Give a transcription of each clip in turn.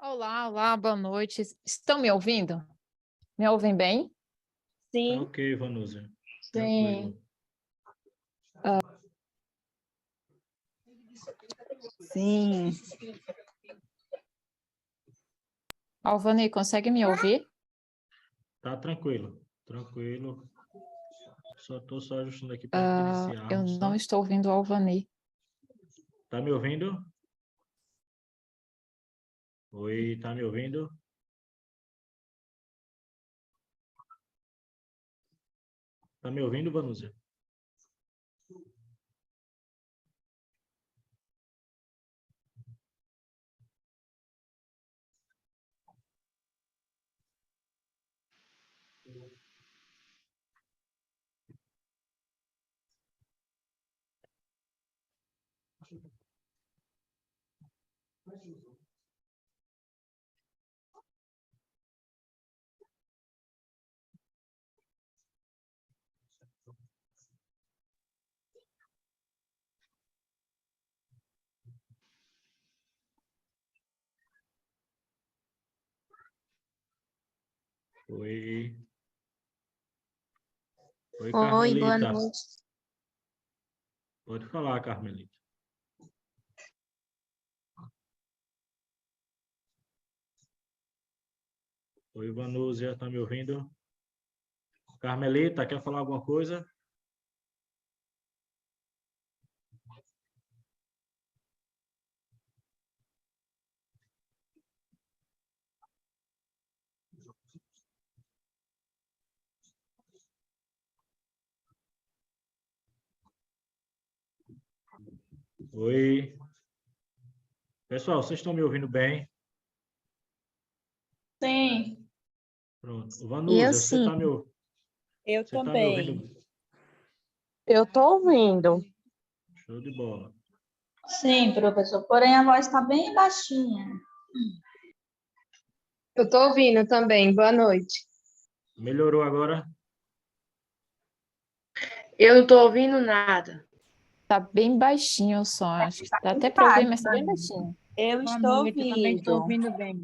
Olá, olá, boa noite. Estão me ouvindo? Me ouvem bem? Tá Sim, ok, Vanusa. Sim. Tranquilo. sim. Alvani, consegue me ouvir? Tá tranquilo. Tranquilo. Só ajustando aqui para Eu iniciarmos, não tá? estou ouvindo o Alvani. Tá me ouvindo? Oi, tá me ouvindo? Tá me ouvindo, Vanusa? Oi. Oi, Oi, boa Carmelita. noite. Pode falar, Carmelita. Oi, Vanusa, tá me ouvindo? Carmelita, quer falar alguma coisa? Oi. Pessoal, vocês estão me ouvindo bem? Sim, Pronto. Eu Vanusa, sim. eu você tá me também. ouvindo? Eu tô ouvindo. Show de bola. Sim, professor. Porém, a voz está bem baixinha. Eu tô ouvindo também. Boa noite. Melhorou agora? Eu não tô ouvindo nada. Tá bem baixinho o som. Acho que dá até para ouvir, Baixo mas tá pra bem mim. baixinho. Eu Boa estou noite, eu também estou ouvindo. ouvindo bem.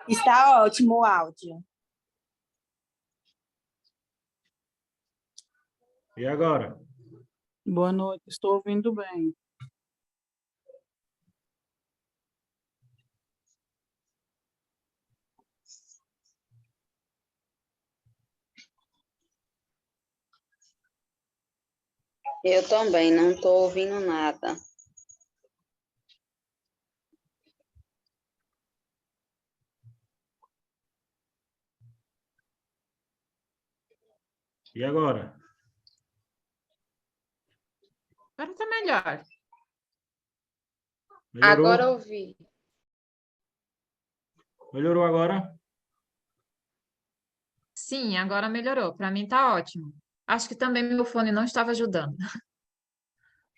Está ótimo o áudio. E agora? Boa noite, estou ouvindo bem. Eu também não estou ouvindo nada. E agora? Agora tá melhor. Melhorou? Agora ouvi. Melhorou agora? Sim, agora melhorou. Para mim tá ótimo. Acho que também meu fone não estava ajudando.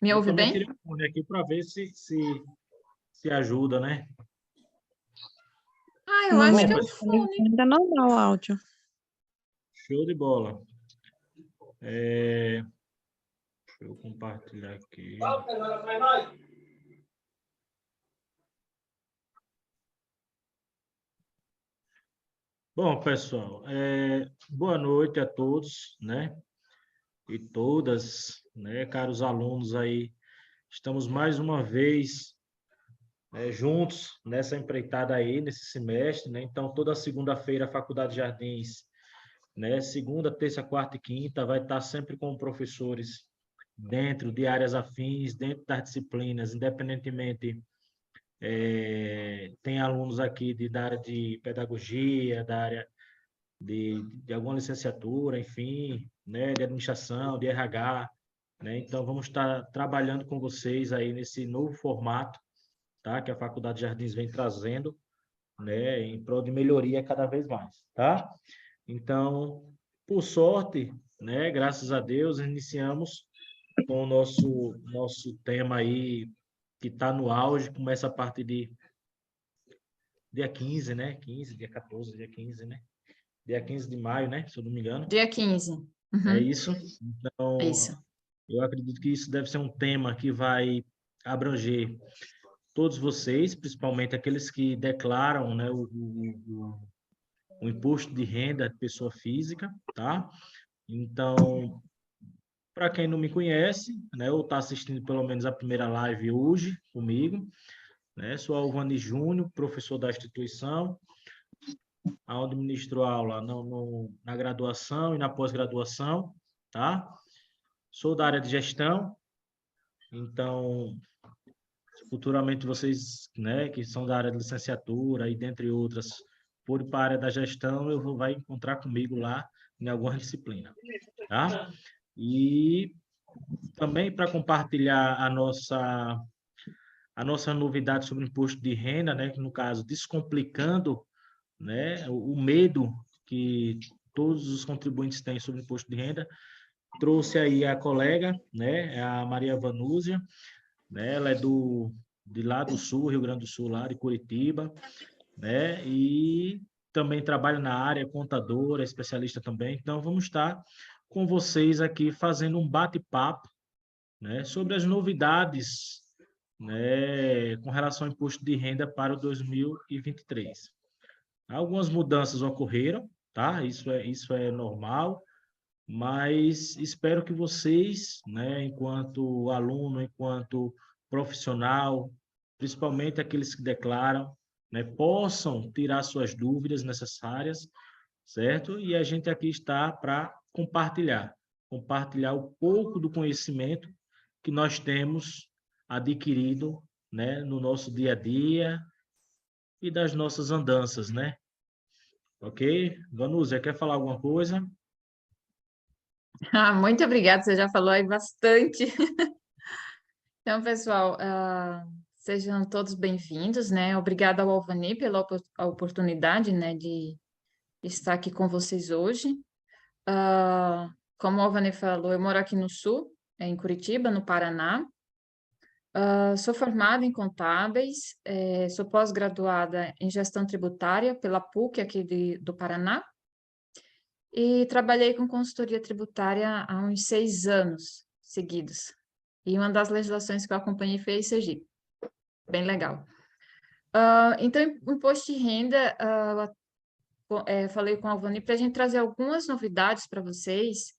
Me Eu ouve também bem? queria um fone aqui para ver se ajuda, né? Ah, eu No acho meu que é o também fone. ainda normal o áudio. Show de bola. eu compartilhar aqui. Bom, pessoal, boa noite a todos, né? E todas, né? Caros alunos aí, estamos mais uma vez juntos nessa empreitada aí, nesse semestre, né? Então, toda segunda-feira, a Faculdade de Jardins, né? Segunda, terça, quarta e quinta, vai estar sempre com professores dentro de áreas afins, dentro das disciplinas, independentemente. Tem alunos aqui da área de pedagogia, da área de alguma licenciatura, enfim, né? De administração, de RH, né? Então, vamos estar trabalhando com vocês aí nesse novo formato, tá? Que a Faculdade de Jardins vem trazendo, né? Em prol de melhoria cada vez mais, tá? Então, por sorte, né? Graças a Deus, iniciamos com o nosso tema aí, que está no auge, começa a partir de dia 15, né? 15, dia 14, dia 15, né? Dia 15 de maio, né? Se eu não me engano. Dia 15. É Uhum, isso? Então, isso. eu acredito que isso deve ser um tema que vai abranger todos vocês, principalmente aqueles que declaram, né, o imposto de renda de pessoa física, tá? Então, para quem não me conhece, né, ou está assistindo pelo menos a primeira live hoje comigo, né, sou Alvani Júnior, professor da instituição, onde ministro aula na graduação e na pós-graduação, tá? Sou da área de gestão, então, futuramente vocês, né, que são da área de licenciatura e dentre outras, forem para a área da gestão, vai encontrar comigo lá em alguma disciplina, tá? E também para compartilhar a nossa novidade sobre o imposto de renda, né, que no caso descomplicando, né, o medo que todos os contribuintes têm sobre o imposto de renda, trouxe aí a colega, né, a Maria Vanúzia, né, ela é de lá do Sul, Rio Grande do Sul, lá de Curitiba, né, e também trabalha na área, contadora, especialista também. Então, vamos estar com vocês aqui fazendo um bate-papo, né, sobre as novidades, né, com relação ao imposto de renda para o 2023. Algumas mudanças ocorreram, tá? Isso é normal, mas espero que vocês, né, enquanto aluno, enquanto profissional, principalmente aqueles que declaram, né, possam tirar suas dúvidas necessárias, certo? E a gente aqui está para compartilhar o pouco do conhecimento que nós temos adquirido, né, no nosso dia a dia e das nossas andanças, né? Ok? Vanúzia, quer falar alguma coisa? Muito obrigada, você já falou aí bastante. Então, pessoal, sejam todos bem-vindos, né? Obrigada ao Alvani pela a oportunidade, né, de estar aqui com vocês hoje. Como o Alvani falou, eu moro aqui no Sul, em Curitiba, no Paraná. Sou formada em contábeis, sou pós-graduada em gestão tributária pela PUC aqui do Paraná. E trabalhei com consultoria tributária há uns 6 anos seguidos. E uma das legislações que eu acompanhei foi a Sergipe. Bem legal. Então, o imposto de renda, falei com a Alvani para a gente trazer algumas novidades para vocês,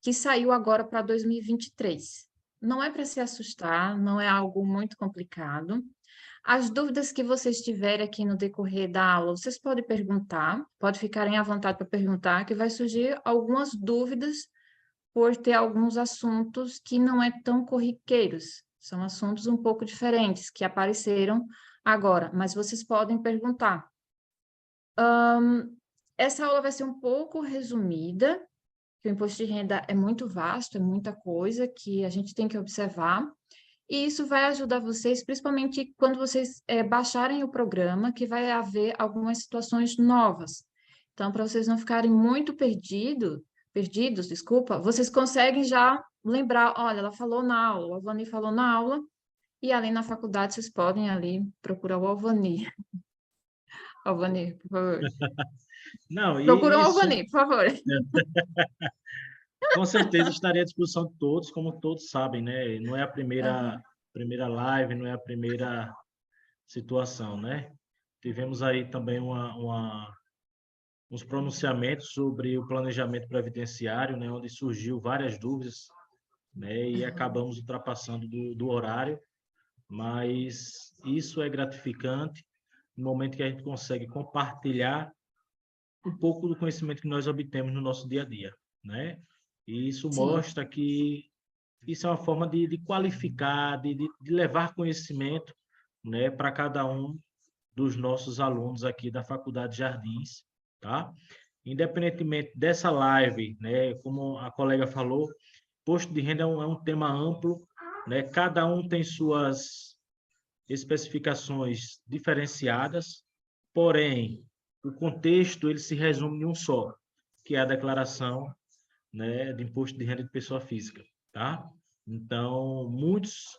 que saiu agora para 2023. Não é para se assustar, não é algo muito complicado. As dúvidas que vocês tiverem aqui no decorrer da aula, vocês podem perguntar, pode ficarem à vontade para perguntar, que vai surgir algumas dúvidas por ter alguns assuntos que não é tão corriqueiros, são assuntos um pouco diferentes, que apareceram agora, mas vocês podem perguntar. Essa aula vai ser um pouco resumida, que o imposto de renda é muito vasto, é muita coisa que a gente tem que observar, e isso vai ajudar vocês, principalmente quando vocês baixarem o programa, que vai haver algumas situações novas. Então, para vocês não ficarem muito perdidos, desculpa, vocês conseguem já lembrar, olha, ela falou na aula, o Alvani falou na aula, e ali na faculdade vocês podem ali procurar o Alvani. Alvani, por favor. Não, Procura o isso... Alvani, por favor. Com certeza estarei à disposição de todos, como todos sabem, né? Não é a Aham. primeira live, não é a primeira situação, né? Tivemos aí também uns pronunciamentos sobre o planejamento previdenciário, né? Onde surgiu várias dúvidas, né? E acabamos ultrapassando do horário, mas isso é gratificante no momento que a gente consegue compartilhar um pouco do conhecimento que nós obtemos no nosso dia a dia, né? E isso Sim. mostra que isso é uma forma de qualificar, de levar conhecimento, né, para cada um dos nossos alunos aqui da Faculdade Jardins, tá? Independentemente dessa live, né, como a colega falou, imposto de renda é um tema amplo, né? Cada um tem suas especificações diferenciadas, porém, o contexto ele se resume em um só, que é a declaração, né, de imposto de renda de pessoa física, tá? Então, muitos,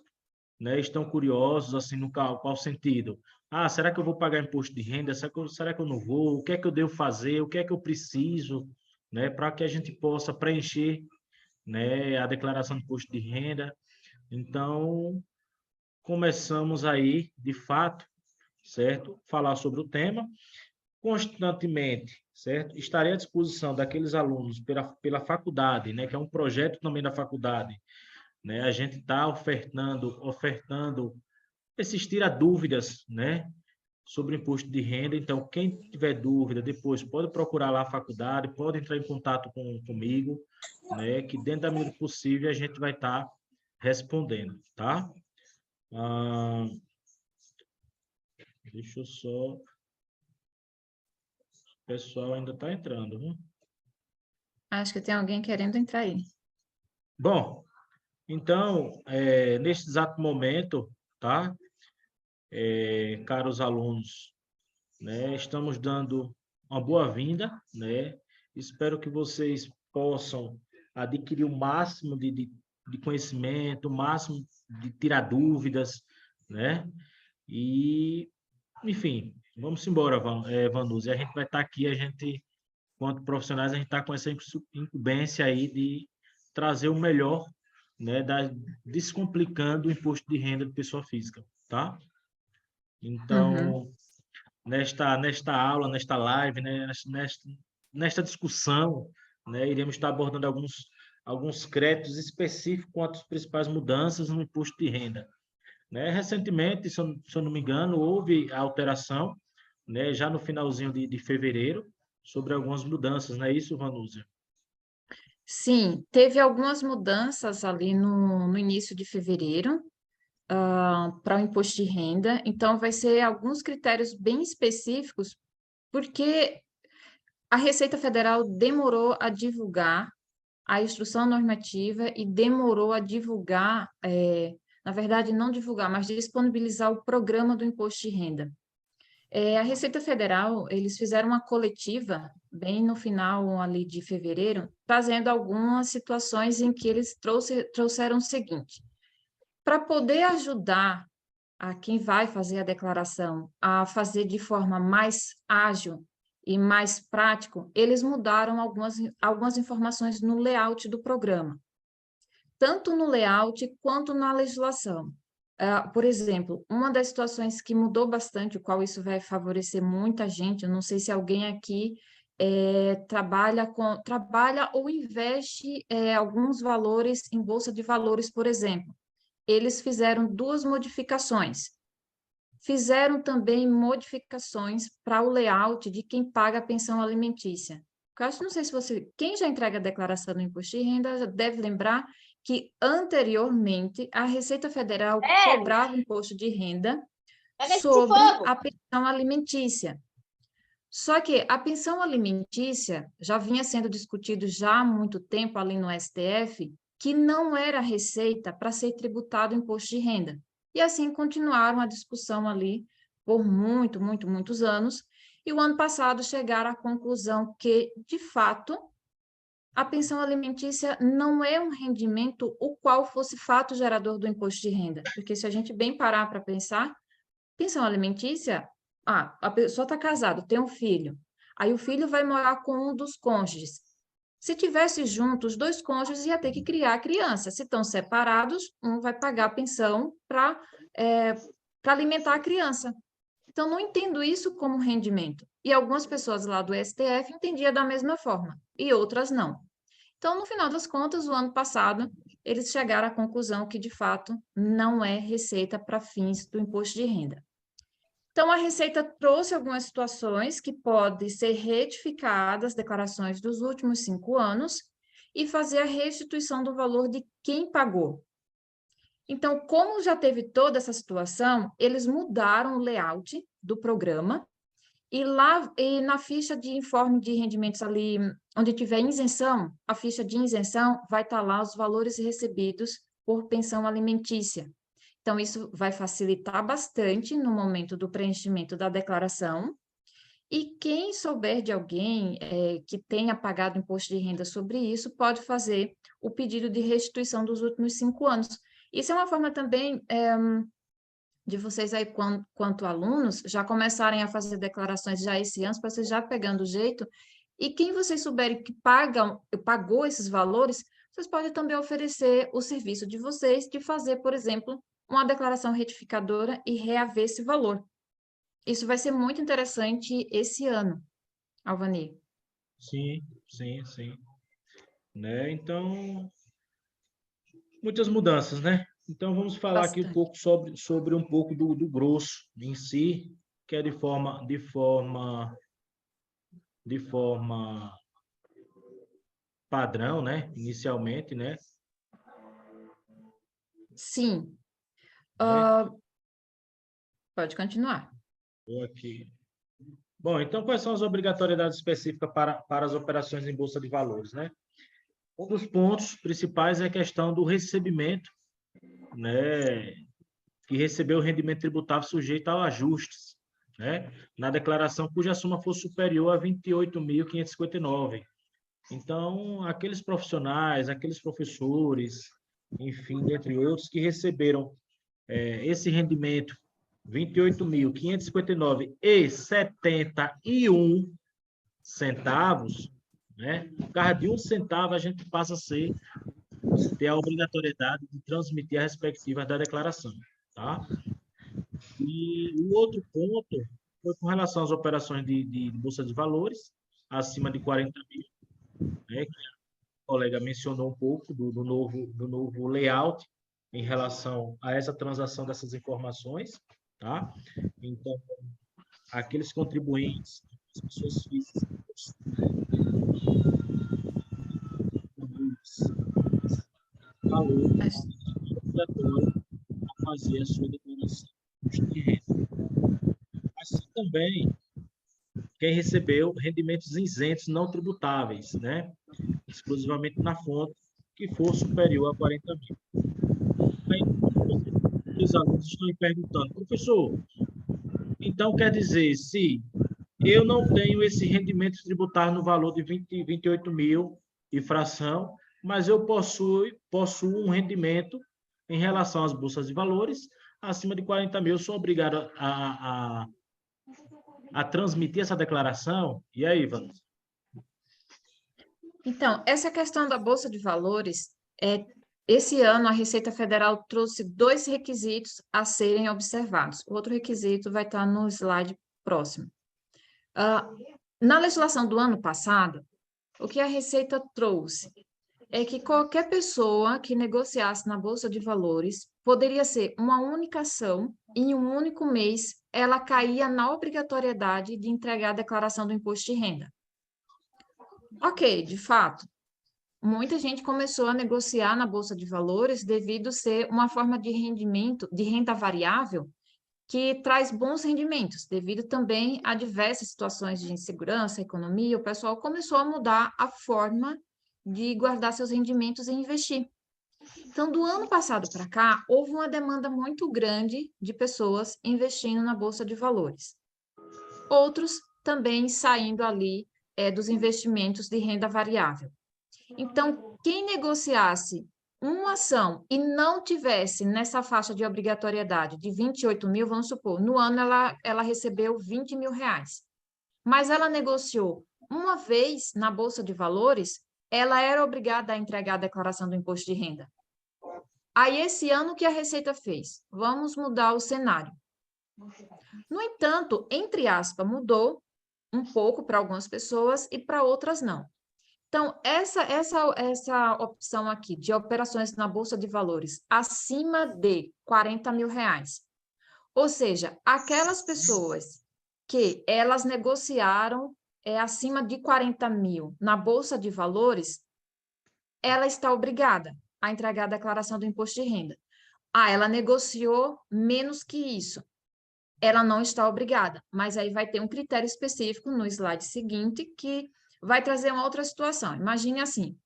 né, estão curiosos assim no qual sentido? Ah, será que eu vou pagar imposto de renda? Será que eu não vou? O que é que eu devo fazer? O que é que eu preciso, né, para que a gente possa preencher, né, a declaração de imposto de renda? Então, começamos aí, de fato, certo? Falar sobre o tema constantemente, certo? Estarei à disposição daqueles alunos pela faculdade, né, que é um projeto também da faculdade, né? A gente está ofertando esses tira dúvidas, né, sobre imposto de renda. Então, quem tiver dúvida, depois pode procurar lá a faculdade, pode entrar em contato comigo, né, que dentro da medida do possível a gente vai estar respondendo, tá? Ah, deixa eu só. O pessoal ainda está entrando, viu? Acho que tem alguém querendo entrar aí. Bom, então, neste exato momento, tá? Caros alunos, né? Estamos dando uma boa-vinda, né? Espero que vocês possam adquirir o máximo de conhecimento, o máximo de tirar dúvidas, né? E, enfim, vamos embora, Vanusa. A gente vai estar aqui, enquanto profissionais, a gente está com essa incumbência aí de trazer o melhor, né? Descomplicando o imposto de renda de pessoa física, tá? Uhum. Então, nesta aula, nesta live, né, nesta discussão, né, iremos estar abordando alguns créditos específicos quanto às principais mudanças no imposto de renda. Né? Recentemente, se eu não me engano, houve a alteração, né, já no finalzinho de fevereiro, sobre algumas mudanças, não é isso, Vanúzia? Sim, teve algumas mudanças ali no início de fevereiro, para o imposto de renda, então vai ser alguns critérios bem específicos, porque a Receita Federal demorou a divulgar a instrução normativa e demorou a divulgar, na verdade, não divulgar, mas disponibilizar o programa do imposto de renda. A Receita Federal, eles fizeram uma coletiva bem no final ali de fevereiro, trazendo algumas situações em que eles trouxeram o seguinte: para poder ajudar a quem vai fazer a declaração a fazer de forma mais ágil e mais prático, eles mudaram algumas informações no layout do programa, tanto no layout quanto na legislação. Por exemplo, uma das situações que mudou bastante, o qual isso vai favorecer muita gente, eu não sei se alguém aqui trabalha ou investe alguns valores em bolsa de valores, por exemplo. Eles fizeram duas modificações. Fizeram também modificações para o layout de quem paga a pensão alimentícia. Eu acho, não sei se quem já entrega a declaração do imposto de renda já deve lembrar que anteriormente a Receita Federal cobrava imposto de renda sobre a pensão alimentícia. Só que a pensão alimentícia já vinha sendo discutido já há muito tempo ali no STF, que não era receita para ser tributado o imposto de renda. E assim continuaram a discussão ali por muitos anos, e o ano passado chegaram à conclusão que, de fato, a pensão alimentícia não é um rendimento o qual fosse fato gerador do imposto de renda, porque se a gente bem parar para pensar, pensão alimentícia, a pessoa está casada, tem um filho, aí o filho vai morar com um dos cônjuges. Se tivesse junto, os dois cônjuges ia ter que criar a criança. Se estão separados, um vai pagar a pensão para alimentar a criança. Então, não entendo isso como rendimento. E algumas pessoas lá do STF entendiam da mesma forma, e outras não. Então, no final das contas, o ano passado, eles chegaram à conclusão que, de fato, não é receita para fins do imposto de renda. Então, a Receita trouxe algumas situações que podem ser retificadas, declarações dos últimos 5 anos, e fazer a restituição do valor de quem pagou. Então, como já teve toda essa situação, eles mudaram o layout do programa, e lá e na ficha de informe de rendimentos ali, onde tiver isenção, a ficha de isenção vai estar lá os valores recebidos por pensão alimentícia. Então, isso vai facilitar bastante no momento do preenchimento da declaração. E quem souber de alguém que tenha pagado imposto de renda sobre isso, pode fazer o pedido de restituição dos últimos 5 anos. Isso é uma forma também de vocês aí, quanto alunos, já começarem a fazer declarações já esse ano, para vocês já pegando o jeito. E quem vocês souberem que pagou esses valores, vocês podem também oferecer o serviço de vocês de fazer, por exemplo, uma declaração retificadora e reaver esse valor. Isso vai ser muito interessante esse ano, Alvanir. Sim, sim, sim. Né? Então, muitas mudanças, né? Então, vamos falar aqui um Bastante. pouco sobre um pouco do grosso em si, que é de forma padrão, né? Inicialmente, né? Sim. Né? Pode continuar. Estou aqui. Bom, então, quais são as obrigatoriedades específicas para as operações em Bolsa de Valores, né? Um dos pontos principais é a questão do recebimento, né? Que recebeu o rendimento tributável sujeito a ajustes, né? Na declaração cuja soma for superior a 28.559. Então, aqueles profissionais, aqueles professores, enfim, dentre outros, que receberam esse rendimento 28.559,71 centavos, né? Por causa de 1 centavo, a gente passa a ter a obrigatoriedade de transmitir a respectiva da declaração, tá? E o outro ponto foi com relação às operações de Bolsa de Valores, acima de 40 mil, né, que a colega mencionou um pouco do novo layout em relação a essa transação dessas informações, tá? Então, aqueles contribuintes, as pessoas físicas, valor obrigatório a fazer a sua declaração de renda. Assim também quem recebeu rendimentos isentos não tributáveis, né? Exclusivamente na fonte que for superior a 40 mil. Aí, os alunos estão me perguntando, professor, então quer dizer, se eu não tenho esse rendimento tributário no valor de 28 mil e fração, mas eu possuo um rendimento em relação às bolsas de valores acima de 40 mil, eu sou obrigado a transmitir essa declaração? E aí, Vanessa? Então, essa questão da Bolsa de Valores, esse ano a Receita Federal trouxe 2 requisitos a serem observados. O outro requisito vai estar no slide próximo. Na legislação do ano passado, o que a Receita trouxe é que qualquer pessoa que negociasse na Bolsa de Valores poderia ser uma única ação, e em um único mês ela caía na obrigatoriedade de entregar a declaração do imposto de renda. Ok, de fato, muita gente começou a negociar na Bolsa de Valores devido ser uma forma de rendimento, de renda variável, que traz bons rendimentos, devido também a diversas situações de insegurança, economia, o pessoal começou a mudar a forma de guardar seus rendimentos e investir. Então, do ano passado para cá, houve uma demanda muito grande de pessoas investindo na Bolsa de Valores. Outros também saindo ali dos investimentos de renda variável. Então, quem negociasse uma ação e não tivesse nessa faixa de obrigatoriedade de 28 mil, vamos supor, no ano ela recebeu 20 mil reais, mas ela negociou uma vez na Bolsa de Valores, ela era obrigada a entregar a declaração do imposto de renda. Aí, esse ano, o que a Receita fez? Vamos mudar o cenário. No entanto, entre aspas, mudou um pouco para algumas pessoas e para outras não. Então, essa opção aqui de operações na Bolsa de Valores acima de R$ 40.000, ou seja, aquelas pessoas que elas negociaram acima de 40 mil na Bolsa de Valores, ela está obrigada a entregar a declaração do imposto de renda. Ah, ela negociou menos que isso. Ela não está obrigada, mas aí vai ter um critério específico no slide seguinte que vai trazer uma outra situação. Imagine assim,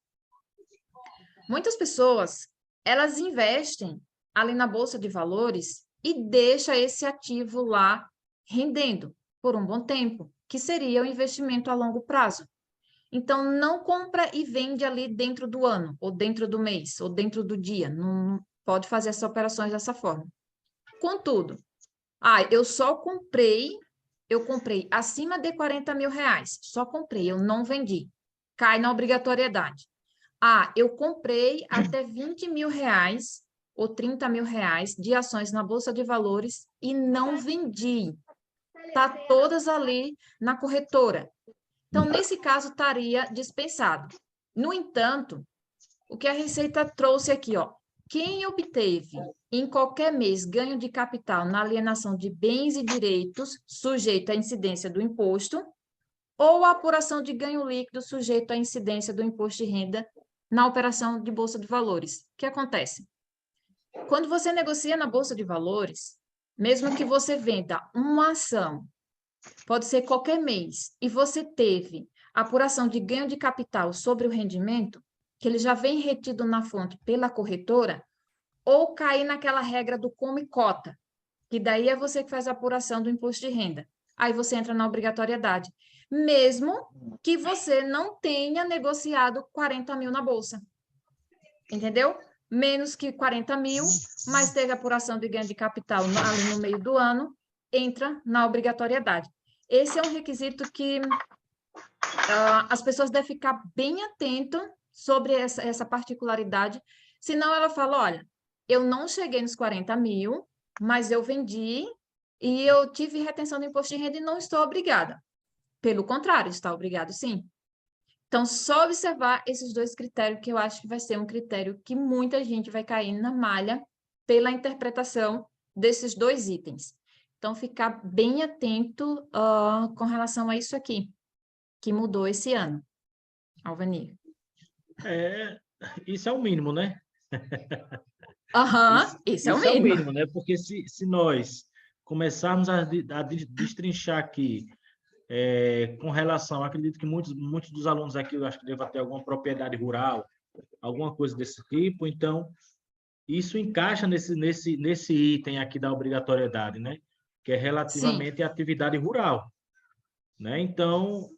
muitas pessoas, elas investem ali na Bolsa de Valores e deixam esse ativo lá rendendo por um bom tempo, que seria o investimento a longo prazo. Então, não compra e vende ali dentro do ano, ou dentro do mês, ou dentro do dia. Não pode fazer essas operações dessa forma. Contudo, eu comprei acima de R$ 40.000, só comprei, eu não vendi. Cai na obrigatoriedade. Eu comprei até R$ 20.000 ou R$ 30.000 de ações na Bolsa de Valores e não vendi. Está todas ali na corretora. Então, nesse caso, estaria dispensado. No entanto, o que a Receita trouxe aqui, ó, quem obteve em qualquer mês ganho de capital na alienação de bens e direitos sujeito à incidência do imposto, ou a apuração de ganho líquido sujeito à incidência do imposto de renda na operação de Bolsa de Valores. O que acontece? Quando você negocia na Bolsa de Valores, mesmo que você venda uma ação, pode ser qualquer mês, e você teve apuração de ganho de capital sobre o rendimento, que ele já vem retido na fonte pela corretora, ou cair naquela regra do come cota, que daí é você que faz a apuração do imposto de renda. Aí você entra na obrigatoriedade, mesmo que você não tenha negociado 40 mil na Bolsa. Entendeu? Menos que 40 mil, mas teve apuração de ganho de capital ali no meio do ano, entra na obrigatoriedade. Esse é um requisito que as pessoas devem ficar bem atentas sobre essa particularidade, senão ela fala, olha, eu não cheguei nos 40 mil, mas eu vendi e eu tive retenção do imposto de renda e não estou obrigada. Pelo contrário, está obrigado sim. Então, só observar esses dois critérios, que eu acho que vai ser um critério que muita gente vai cair na malha pela interpretação desses dois itens. Então, ficar bem atento com relação a isso aqui, que mudou esse ano, Alvanir. Isso é o mínimo, né? Esse é o Isso é o mínimo. mínimo, né? Porque se nós começarmos a destrinchar aqui, com relação, acredito que muitos dos alunos aqui, eu acho que devem ter alguma propriedade rural, alguma coisa desse tipo, então, isso encaixa nesse item aqui da obrigatoriedade, né? Que é relativamente à atividade rural, né? Então,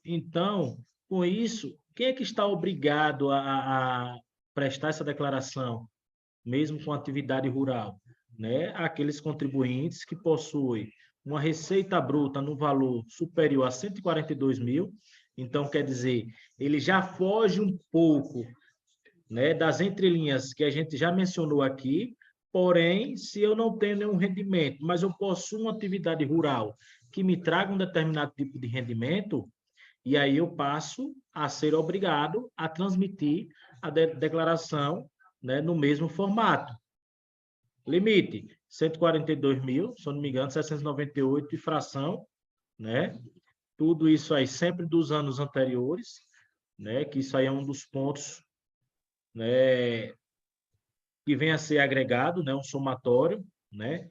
com isso, quem é que está obrigado a prestar essa declaração, mesmo com atividade rural, né? Aqueles contribuintes que possuem uma receita bruta no valor superior a 142 mil, então, quer dizer, ele já foge um pouco, né, das entrelinhas que a gente já mencionou aqui, porém, se eu não tenho nenhum rendimento, mas eu possuo uma atividade rural que me traga um determinado tipo de rendimento, e aí eu passo a ser obrigado a transmitir a declaração, né, no mesmo formato. Limite, 142 mil, se eu não me engano, 798 e fração, né? Tudo isso aí sempre dos anos anteriores, né? Que isso aí é um dos pontos, né, que vem a ser agregado, né? Um somatório, né?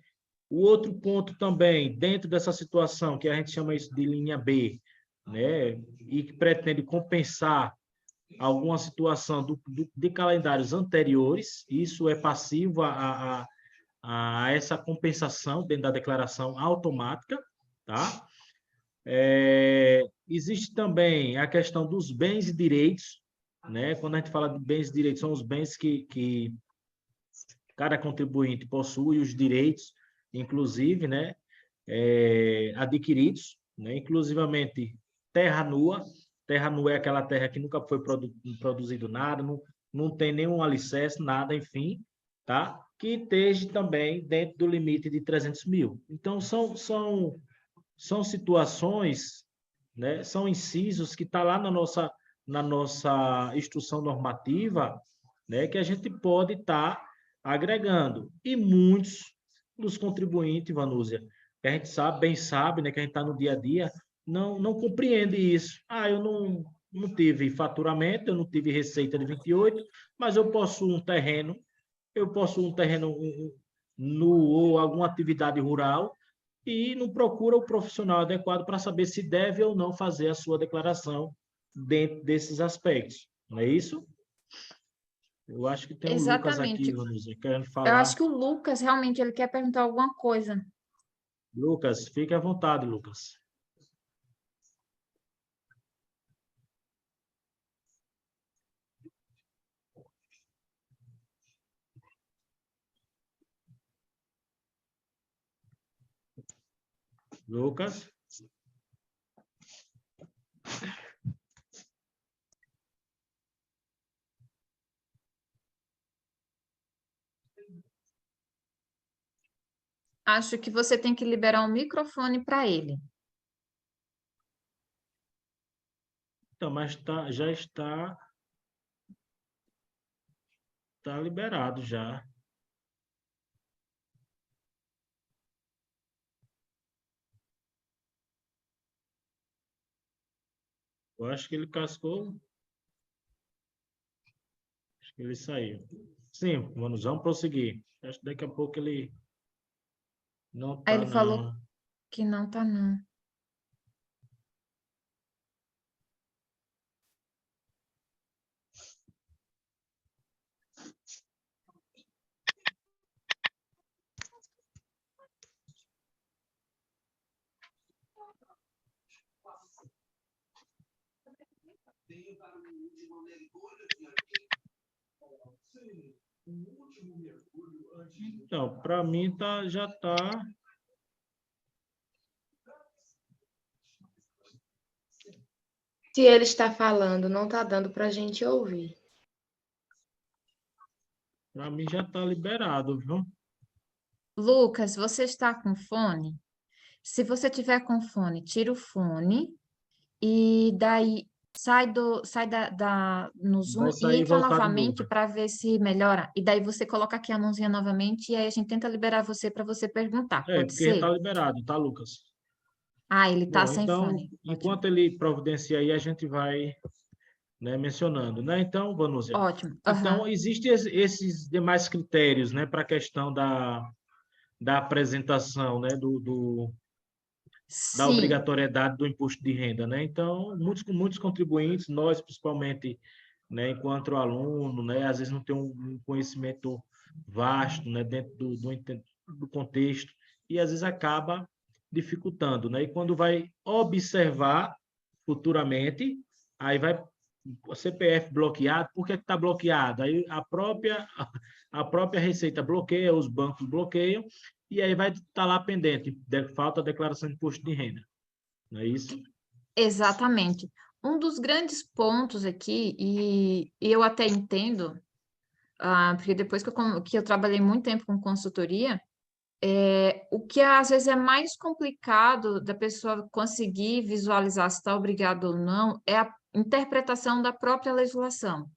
O outro ponto também, dentro dessa situação, que a gente chama isso de linha B, né? E que pretende compensar alguma situação de calendários anteriores, isso é passivo a essa compensação dentro da declaração automática, tá? Existe também a questão dos bens e direitos, né? Quando a gente fala de bens e direitos, são os bens que cada contribuinte possui, os direitos, inclusive, né? Adquiridos, né? Inclusivamente terra nua, terra não é aquela terra que nunca foi produzido nada, não tem nenhum alicerce, nada, enfim, tá? Que esteja também dentro do limite de 300 mil. Então, são situações, né? São incisos que estão lá na nossa instrução normativa, né? Que a gente pode estar agregando. E muitos dos contribuintes, Vanúzia, que a gente bem sabe, né? Que a gente está no dia a dia, não compreende isso. Eu não tive faturamento, eu não tive receita de 28, mas eu possuo um terreno, ou alguma atividade rural, e não procura o profissional adequado para saber se deve ou não fazer a sua declaração dentro desses aspectos. Não é isso? Eu acho que tem o Lucas aqui, Exatamente. Vanúzia, querendo Eu acho falar. que o Lucas, realmente, ele quer perguntar alguma coisa. Lucas, fique à vontade, Lucas. Lucas? Acho que você tem que liberar o microfone para ele. Então, mas já está liberado já. Eu acho que ele cascou. Acho que ele saiu. Sim, vamos prosseguir. Acho que daqui a pouco ele não Aí está, ele falou não. que não tá, não. Então, para mim já está. Se ele está falando, não está dando para a gente ouvir. Para mim já está liberado, viu? Lucas, você está com fone? Se você tiver com fone, tira o fone e daí sai no Vai Zoom e sair e entra voltar de novamente novo. para ver se melhora. E daí você coloca aqui a mãozinha novamente e aí a gente tenta liberar você para você perguntar. Pode Porque já está ser? liberado, tá, Lucas? Ah, ele tá Bom, sem então, fone. Ótimo. enquanto ele providencia aí, a gente vai, né, mencionando, né? Então, Vanúzia, Ótimo. então Aham. existem esses demais critérios, né, para a questão da apresentação, né, da Sim, obrigatoriedade do imposto de renda, né? Então, muitos contribuintes, nós principalmente, né, enquanto aluno, né, às vezes não tem um conhecimento vasto, né, dentro do contexto, e às vezes acaba dificultando, né? E quando vai observar futuramente, aí vai o CPF bloqueado, por que está bloqueado? Aí a própria Receita bloqueia, os bancos bloqueiam, e aí vai estar lá pendente, falta a declaração de imposto de renda. Não é isso? exatamente. Um dos grandes pontos aqui, e eu até entendo, porque depois que eu trabalhei muito tempo com consultoria, o que às vezes é mais complicado da pessoa conseguir visualizar se está obrigado ou não é a interpretação da própria legislação.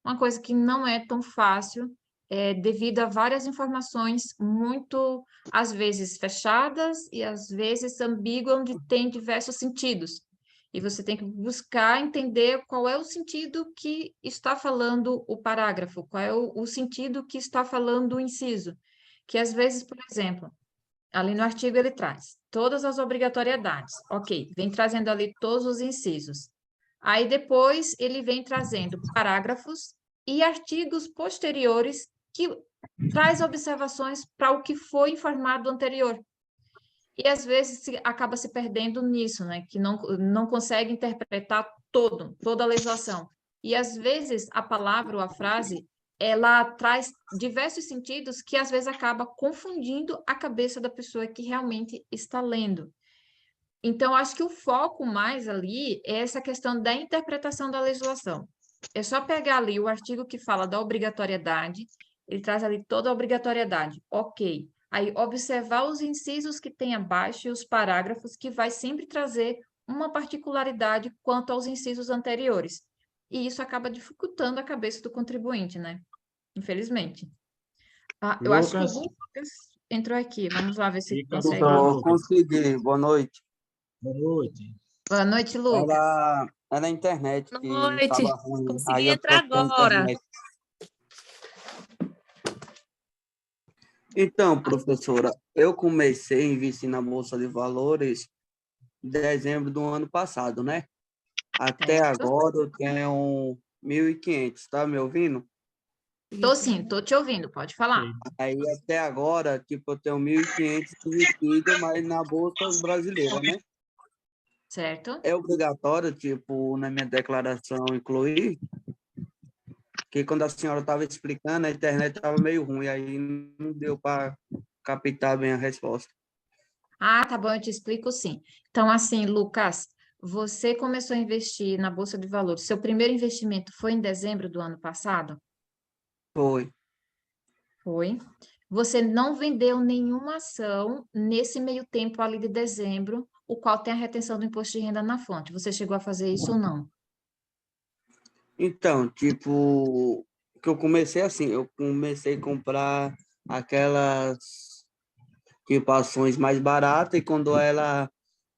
Uma coisa que não é tão fácil, devido a várias informações muito, às vezes, fechadas e às vezes ambíguas, onde tem diversos sentidos. E você tem que buscar entender qual é o sentido que está falando o parágrafo, qual é o sentido que está falando o inciso. Que às vezes, por exemplo, ali no artigo ele traz todas as obrigatoriedades. Ok, vem trazendo ali todos os incisos. Aí depois ele vem trazendo parágrafos e artigos posteriores que traz observações para o que foi informado anterior. E às vezes acaba se perdendo nisso, né? Que não consegue interpretar toda a legislação. E às vezes a palavra ou a frase ela traz diversos sentidos que às vezes acaba confundindo a cabeça da pessoa que realmente está lendo. Então, acho que o foco mais ali é essa questão da interpretação da legislação. É só pegar ali o artigo que fala da obrigatoriedade, ele traz ali toda a obrigatoriedade, ok. Aí, observar os incisos que tem abaixo e os parágrafos, que vai sempre trazer uma particularidade quanto aos incisos anteriores. E isso acaba dificultando a cabeça do contribuinte, né? Infelizmente. Ah, eu acho que o Lucas, Lucas entrou aqui. Vamos lá ver se ele fica à consegue. vontade, Então, Lucas. consegui. Boa noite. Boa noite. Boa noite, Lucas. Era a internet que Noite, estava ruim. consegui Aí eu entrar troquei a agora. internet. Então, professora, eu comecei a investir na Bolsa de Valores em dezembro do ano passado, né? Até Certo? agora eu tenho 1.500, tá me ouvindo? Tô sim, tô te ouvindo, pode falar. Ok. Aí até agora, tipo, eu tenho 1.500 investido, mas na Bolsa brasileira, né? Certo? É obrigatório, tipo, na minha declaração incluir, que quando a senhora estava explicando, a internet estava meio ruim, aí não deu para captar bem a resposta. Ah, tá bom, eu te explico sim. Então, assim, Lucas, você começou a investir na Bolsa de Valores. Seu primeiro investimento foi em dezembro do ano passado? Foi. Foi. Você não vendeu nenhuma ação nesse meio tempo ali de dezembro, o qual tem a retenção do imposto de renda na fonte. Você chegou a fazer isso ou não? Então, tipo, que eu comecei assim, eu comecei a comprar aquelas tipo ações mais baratas e quando ela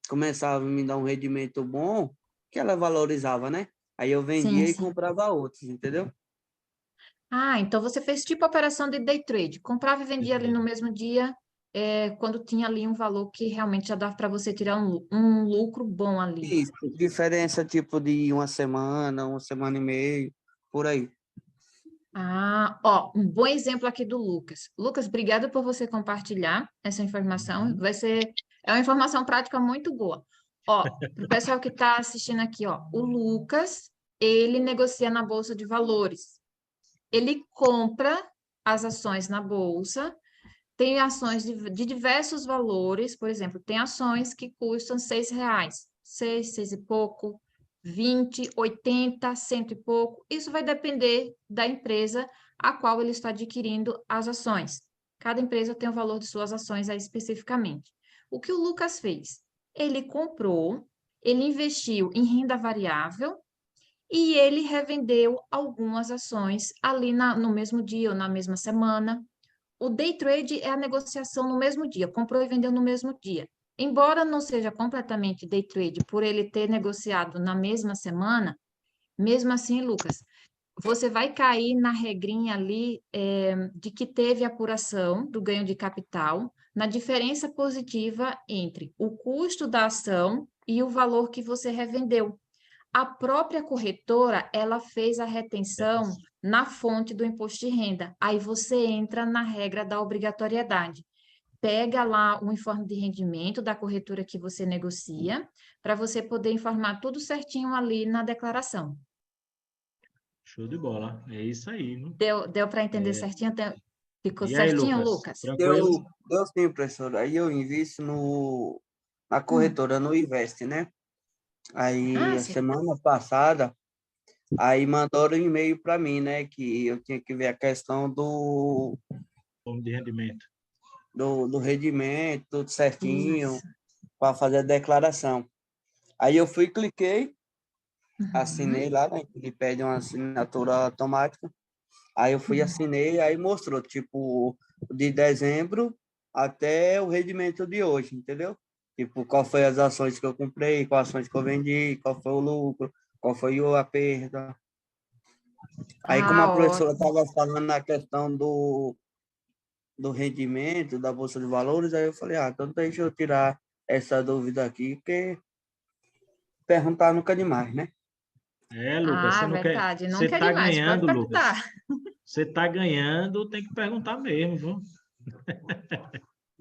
começava a me dar um rendimento bom, que ela valorizava, né? Aí eu Sim, vendia e sim. comprava outros, entendeu? Ah, então você fez tipo operação de day trade, comprava e vendia ali no mesmo dia, quando tinha ali um valor que realmente já dava para você tirar um lucro bom ali. Isso, diferença tipo de uma semana e meia, por aí. Ah, ó, um bom exemplo aqui do Lucas. Lucas, obrigada por você compartilhar essa informação. É uma informação prática muito boa. Ó, para o pessoal que está assistindo aqui, ó, o Lucas, ele negocia na Bolsa de Valores. Ele compra as ações na Bolsa. Tem ações de diversos valores, por exemplo, tem ações que custam R$ 6, 6 e pouco, 20, 80, cento e pouco. Isso vai depender da empresa a qual ele está adquirindo as ações. Cada empresa tem o valor de suas ações aí especificamente. O que o Lucas fez? Ele comprou, ele investiu em renda variável e ele revendeu algumas ações ali no mesmo dia ou na mesma semana. O day trade é a negociação no mesmo dia, comprou e vendeu no mesmo dia. Embora não seja completamente day trade, por ele ter negociado na mesma semana, mesmo assim, Lucas, você vai cair na regrinha ali de que teve apuração do ganho de capital, na diferença positiva entre o custo da ação e o valor que você revendeu. A própria corretora, ela fez a retenção na fonte do imposto de renda. Aí você entra na regra da obrigatoriedade. Pega lá o informe de rendimento da corretora que você negocia, para você poder informar tudo certinho ali na declaração. Show de bola. É isso aí, né? Deu para entender certinho? Ficou E aí, certinho, Lucas? Lucas? Tranquilo? Eu sim, professor. Aí eu invisto na corretora, no Invest, né? Aí, Ah, a sim. semana passada, aí mandaram um e-mail para mim, né? Que eu tinha que ver a questão Forma de rendimento. do rendimento, tudo certinho, Isso. para fazer a declaração. Aí eu fui, cliquei, assinei Uhum. lá, né? Ele pede uma assinatura automática. Aí eu fui, assinei, aí mostrou, tipo, de dezembro até o rendimento de hoje, entendeu? Tipo, qual foi as ações que eu comprei, quais ações que eu vendi, qual foi o lucro, qual foi a perda. Aí, como a Ah, professora ótimo. estava falando na questão do rendimento da Bolsa de Valores, aí eu falei, então deixa eu tirar essa dúvida aqui, porque perguntar nunca é demais, né? É, Lucas, você Ah, não quer. verdade. Não Você quer tá demais, pode ganhando, Lucas. perguntar. Você tá ganhando, tem que perguntar mesmo, viu?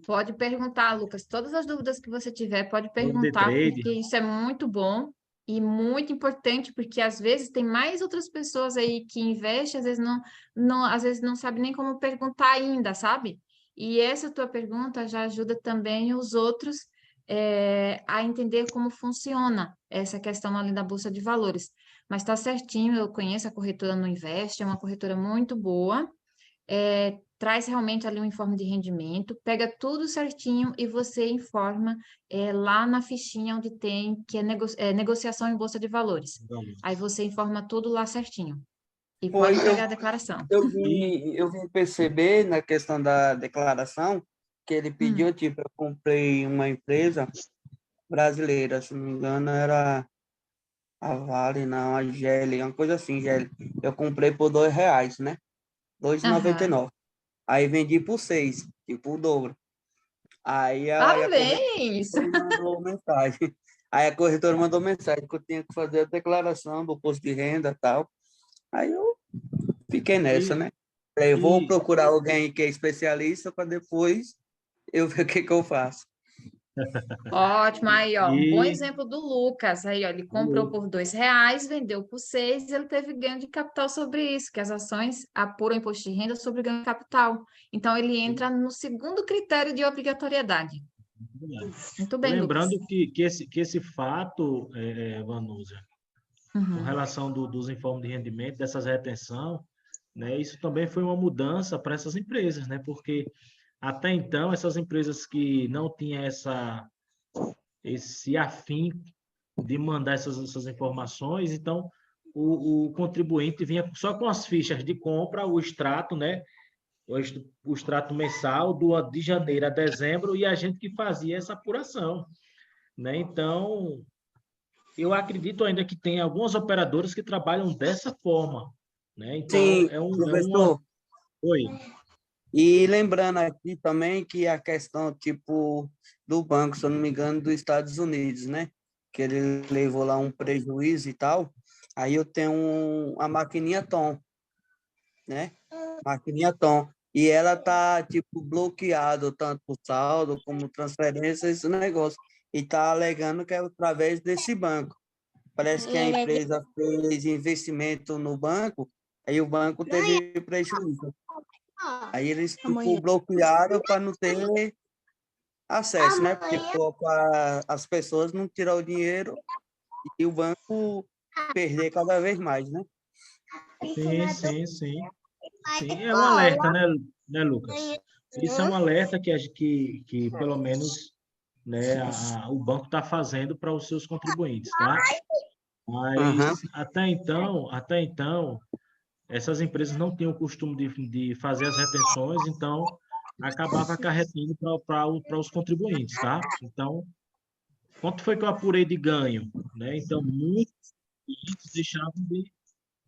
Pode perguntar, Lucas. Todas as dúvidas que você tiver, pode Jogo de perguntar, trade. porque isso é muito bom e muito importante, porque às vezes tem mais outras pessoas aí que investem, às vezes não sabe nem como perguntar ainda, sabe? E essa tua pergunta já ajuda também os outros a entender como funciona essa questão ali da Bolsa de Valores. Mas está certinho, eu conheço a corretora no Invest, é uma corretora muito boa, traz realmente ali um informe de rendimento, pega tudo certinho e você informa lá na fichinha onde tem que é negociação em Bolsa de Valores. Aí você informa tudo lá certinho. E pode Foi, entregar a declaração. eu vim perceber na questão da declaração que ele pediu, tipo, eu comprei uma empresa brasileira, se não me engano, era a Vale, não, a Gelli, uma coisa assim, Gelli. Eu comprei por R$ 2, né? Aham. 2,99. Aí vendi por 6, tipo o dobro. Aí a corretora Parabéns! me mandou mensagem. Aí a corretora mandou mensagem que eu tinha que fazer a declaração do imposto de renda e tal. Aí eu fiquei nessa, E, né? Falei, vou e, procurar alguém que é especialista para depois eu ver o que eu faço. Ótimo, aí, ó, um bom e exemplo do Lucas. Aí, ó, ele comprou por R$ 2, vendeu por 6, ele teve ganho de capital sobre isso, que as ações apuram imposto de renda sobre ganho de capital. Então, ele entra no segundo critério de obrigatoriedade. Muito bem, Lucas. lembrando que esse fato, Vanusa, com Uhum. relação dos informes de rendimento, dessas retenção, né, isso também foi uma mudança para essas empresas, né, porque até então essas empresas que não tinham esse afinco de mandar essas informações, então o contribuinte vinha só com as fichas de compra, o extrato, né, o extrato mensal de janeiro a dezembro e a gente que fazia essa apuração, né? Então, eu acredito ainda que tem algumas operadoras que trabalham dessa forma, né? Então, Sim, professor. Oi. E lembrando aqui também que a questão, tipo, do banco, se eu não me engano, dos Estados Unidos, né? Que ele levou lá um prejuízo e tal. Aí eu tenho a maquininha Tom, né? Maquininha Tom. E ela tá, tipo, bloqueado tanto o saldo como transferência, esse negócio. E tá alegando que é através desse banco. Parece que a empresa fez investimento no banco, aí o banco teve prejuízo. Aí eles, tipo, bloquearam para não ter acesso, né? Porque para as pessoas não tirar o dinheiro e o banco perder cada vez mais, né? Sim, sim, sim. Sim, é um alerta, né, Lucas? Isso é um alerta que pelo menos, né, o banco está fazendo para os seus contribuintes, tá? Aham. Mas até então, essas empresas não tinham o costume de fazer as retenções, então acabava acarretando para os contribuintes, tá? Então, quanto foi que eu apurei de ganho, né? Então, muitos clientes deixavam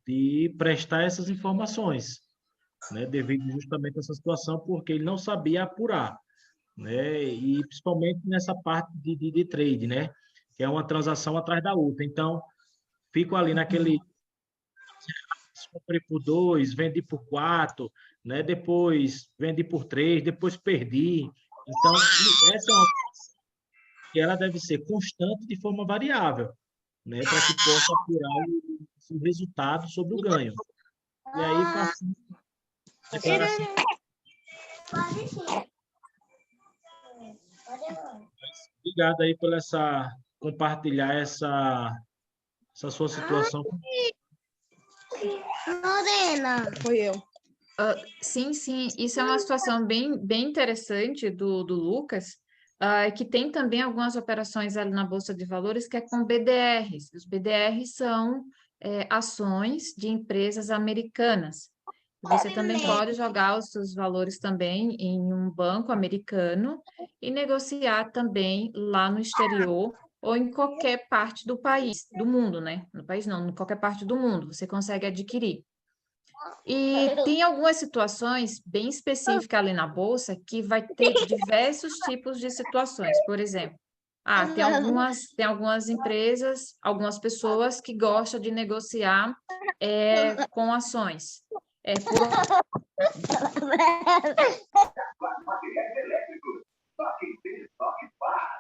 de prestar essas informações, né? Devido justamente a essa situação, porque ele não sabia apurar, né? E principalmente nessa parte de trade, né? Que é uma transação atrás da outra. Então, fico ali naquele comprei por 2, vendi por 4, né? Depois vendi por 3, depois perdi. Então, essa é uma que ela deve ser constante de forma variável, né? Para que possa apurar o resultado sobre o ganho. E aí, faço declaração. Obrigado aí por compartilhar essa sua situação. Foi eu. Sim, sim, isso é uma situação bem interessante do Lucas, que tem também algumas operações ali na Bolsa de Valores que é com BDRs. Os BDRs são ações de empresas americanas. Você também pode jogar os seus valores também em um banco americano e negociar também lá no exterior ou em qualquer parte do país, do mundo, né? No país não, em qualquer parte do mundo, você consegue adquirir. E tem algumas situações bem específicas ali na bolsa que vai ter diversos tipos de situações. Por exemplo, tem algumas empresas, algumas pessoas que gostam de negociar com ações. Pessoal, por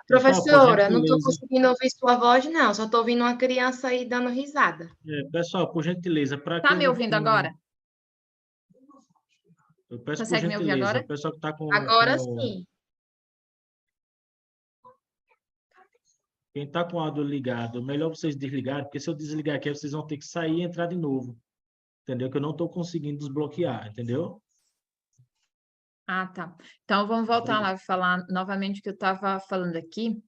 Professora, não estou gentileza, conseguindo ouvir sua voz, não. Só estou ouvindo uma criança aí dando risada. para Tá quem me não ouvindo tem, agora? eu peço por Consegue me ouvir gentileza, agora? o pessoal que está Agora sim. Quem está com o áudio ligado, melhor vocês desligarem, porque se eu desligar aqui, vocês vão ter que sair e entrar de novo. Entendeu? Que eu não estou conseguindo desbloquear, entendeu? Ah, tá. Então, vamos voltar lá e falar novamente o que eu estava falando aqui.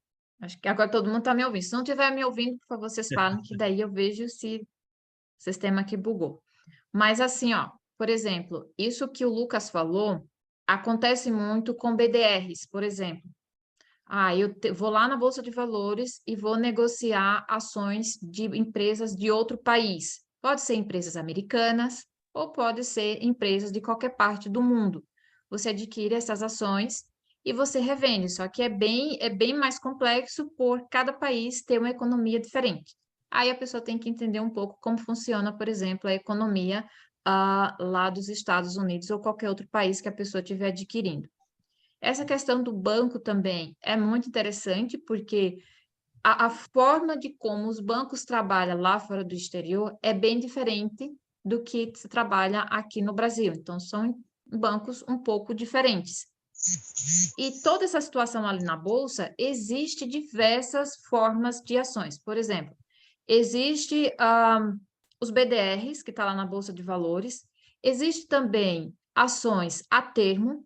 Acho que agora todo mundo está me ouvindo. Se não estiver me ouvindo, por favor, vocês falem, que daí eu vejo se o sistema aqui bugou. Mas assim, ó, por exemplo, isso que o Lucas falou acontece muito com BDRs, por exemplo. Ah, vou lá na Bolsa de Valores e vou negociar ações de empresas de outro país. Pode ser empresas americanas ou pode ser empresas de qualquer parte do mundo. Você adquire essas ações e você revende, só que é bem mais complexo por cada país ter uma economia diferente. Aí a pessoa tem que entender um pouco como funciona, por exemplo, a economia lá dos Estados Unidos ou qualquer outro país que a pessoa estiver adquirindo. Essa questão do banco também é muito interessante, porque a forma de como os bancos trabalham lá fora do exterior é bem diferente do que se trabalha aqui no Brasil. Então, são bancos um pouco diferentes. E toda essa situação ali na Bolsa, existe diversas formas de ações. Por exemplo, existe os BDRs, que está lá na Bolsa de Valores, existe também ações a termo,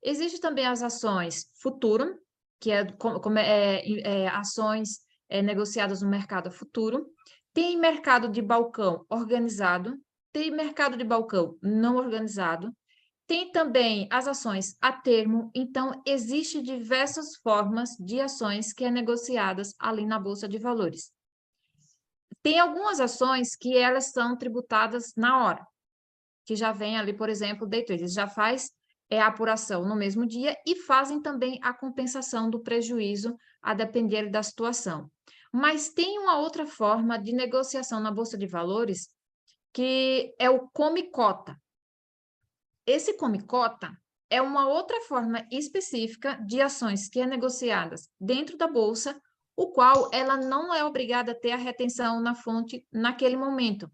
existe também as ações futuro, que ações negociadas no mercado futuro. Tem mercado de balcão organizado, tem mercado de balcão não organizado. Tem também as ações a termo. Então, existem diversas formas de ações que é negociadas ali na Bolsa de Valores. Tem algumas ações que elas são tributadas na hora, que já vem ali, por exemplo, o day trade, já faz a apuração no mesmo dia e fazem também a compensação do prejuízo a depender da situação. Mas tem uma outra forma de negociação na Bolsa de Valores, que é o come-cota. Esse come-cota é uma outra forma específica de ações que é negociadas dentro da Bolsa, o qual ela não é obrigada a ter a retenção na fonte naquele momento.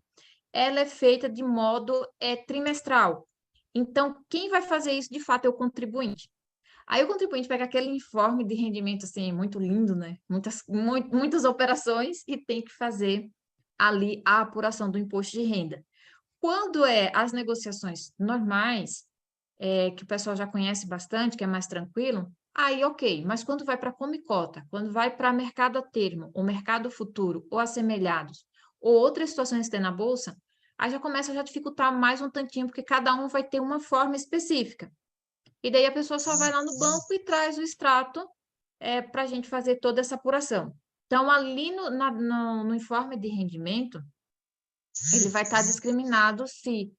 Ela é feita de modo trimestral. Então, quem vai fazer isso, de fato, é o contribuinte. Aí o contribuinte pega aquele informe de rendimento, assim, muito lindo, né? Muitas operações e tem que fazer ali a apuração do imposto de renda. Quando as negociações normais, que o pessoal já conhece bastante, que é mais tranquilo, aí ok. Mas quando vai para come-cota, quando vai para mercado a termo, ou mercado futuro, ou assemelhados, ou outras situações que tem na Bolsa, aí já começa a dificultar mais um tantinho, porque cada um vai ter uma forma específica. E daí a pessoa só vai lá no banco e traz o extrato para a gente fazer toda essa apuração. Então, ali no informe de rendimento, ele vai estar discriminado se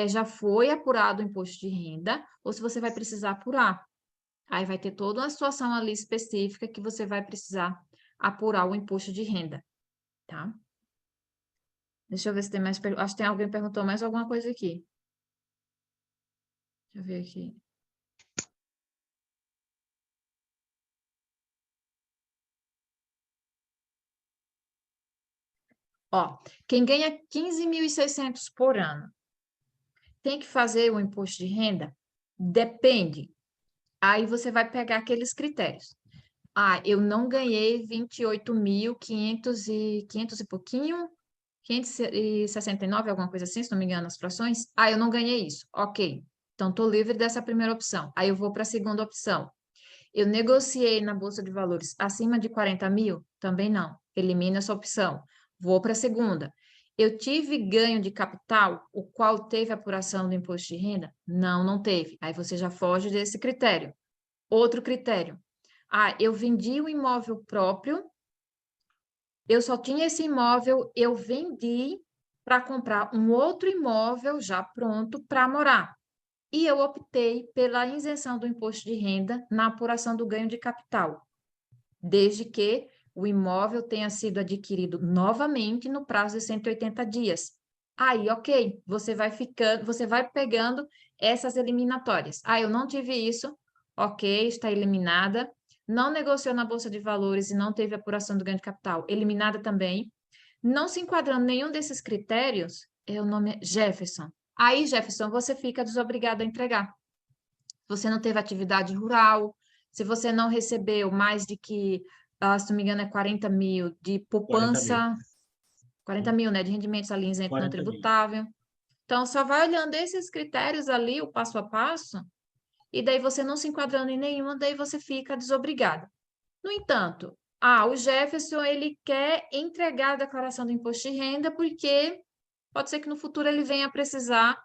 já foi apurado o imposto de renda ou se você vai precisar apurar. Aí vai ter toda uma situação ali específica que você vai precisar apurar o imposto de renda, tá? Deixa eu ver se tem mais perguntas. Acho que tem alguém que perguntou mais alguma coisa aqui. Deixa eu ver aqui. Ó, quem ganha 15.600 por ano tem que fazer o imposto de renda? Depende. Aí você vai pegar aqueles critérios. Ah, eu não ganhei 28.500 e pouquinho, 569, alguma coisa assim, se não me engano, as frações. Ah, eu não ganhei isso. Ok. Então, estou livre dessa primeira opção. Aí eu vou para a segunda opção. Eu negociei na Bolsa de Valores acima de 40 mil? Também não. Elimina essa opção. Vou para a segunda. Eu tive ganho de capital, o qual teve apuração do imposto de renda? Não, não teve. Aí você já foge desse critério. Outro critério. Ah, eu vendi o imóvel próprio, eu só tinha esse imóvel, eu vendi para comprar um outro imóvel já pronto para morar. E eu optei pela isenção do imposto de renda na apuração do ganho de capital, desde que o imóvel tenha sido adquirido novamente no prazo de 180 dias. Aí, ok, você vai pegando essas eliminatórias. Ah, eu não tive isso, ok, está eliminada. Não negociou na Bolsa de Valores e não teve apuração do ganho de capital, eliminada também. Não se enquadrando nenhum desses critérios, o nome é Jefferson. Aí, Jefferson, você fica desobrigado a entregar. Você não teve atividade rural, se você não recebeu mais de que se não me engano, é 40 mil de 40 mil. poupança, 40 mil, né, de rendimentos ali isento não 40 mil. tributável. Então, só vai olhando esses critérios ali, o passo a passo, e daí você não se enquadrando em nenhuma, daí você fica desobrigado. No entanto, o Jefferson, ele quer entregar a declaração do imposto de renda porque pode ser que no futuro ele venha precisar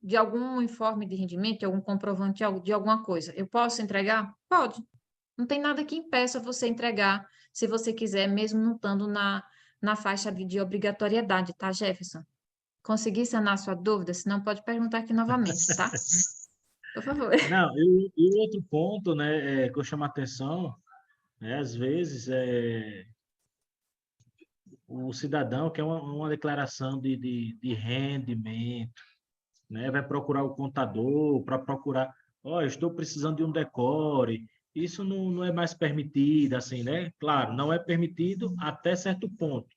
de algum informe de rendimento, de algum comprovante de alguma coisa. Eu posso entregar? Pode. Não tem nada que impeça você entregar, se você quiser, mesmo não estando na faixa de obrigatoriedade, tá, Jefferson? Consegui sanar sua dúvida? Senão pode perguntar aqui novamente, tá? Por favor. Não, e o outro ponto, né, que eu chamo a atenção, né, às vezes, o cidadão quer uma declaração de rendimento, né, vai procurar o contador para procurar, eu estou precisando de um decore, isso não é mais permitido, assim, né? Claro, não é permitido até certo ponto,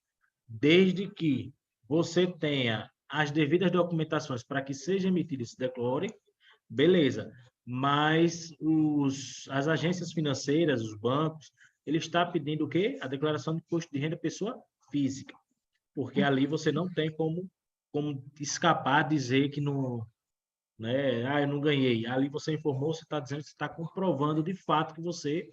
desde que você tenha as devidas documentações para que seja emitido esse decore, beleza. Mas as agências financeiras, os bancos, ele está pedindo o quê? A declaração de imposto de renda pessoa física, porque ali você não tem como escapar, dizer que não, né? Eu não ganhei. Ali você informou, você está dizendo que você está comprovando de fato que você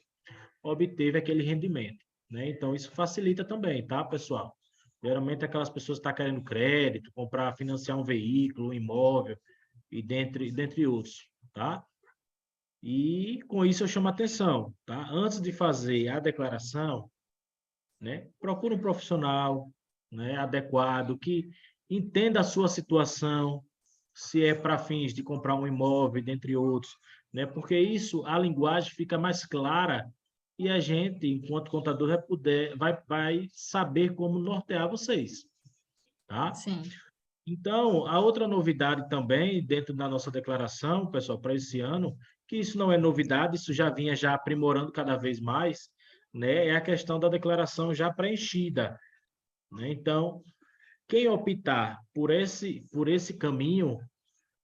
obteve aquele rendimento, né? Então isso facilita também, tá, pessoal? Geralmente aquelas pessoas que estão querendo crédito, financiar um veículo, um imóvel, e dentre outros, tá? E com isso eu chamo a atenção, tá? Antes de fazer a declaração, né, procure um profissional, né, adequado, que entenda a sua situação, se é para fins de comprar um imóvel, dentre outros, né? Porque isso, a linguagem fica mais clara e a gente, enquanto contador, vai saber como nortear vocês, tá? Sim. Então, a outra novidade também, dentro da nossa declaração, pessoal, para esse ano, que isso não é novidade, isso já vinha já aprimorando cada vez mais, né, é a questão da declaração já preenchida, né? Então, quem optar por esse caminho,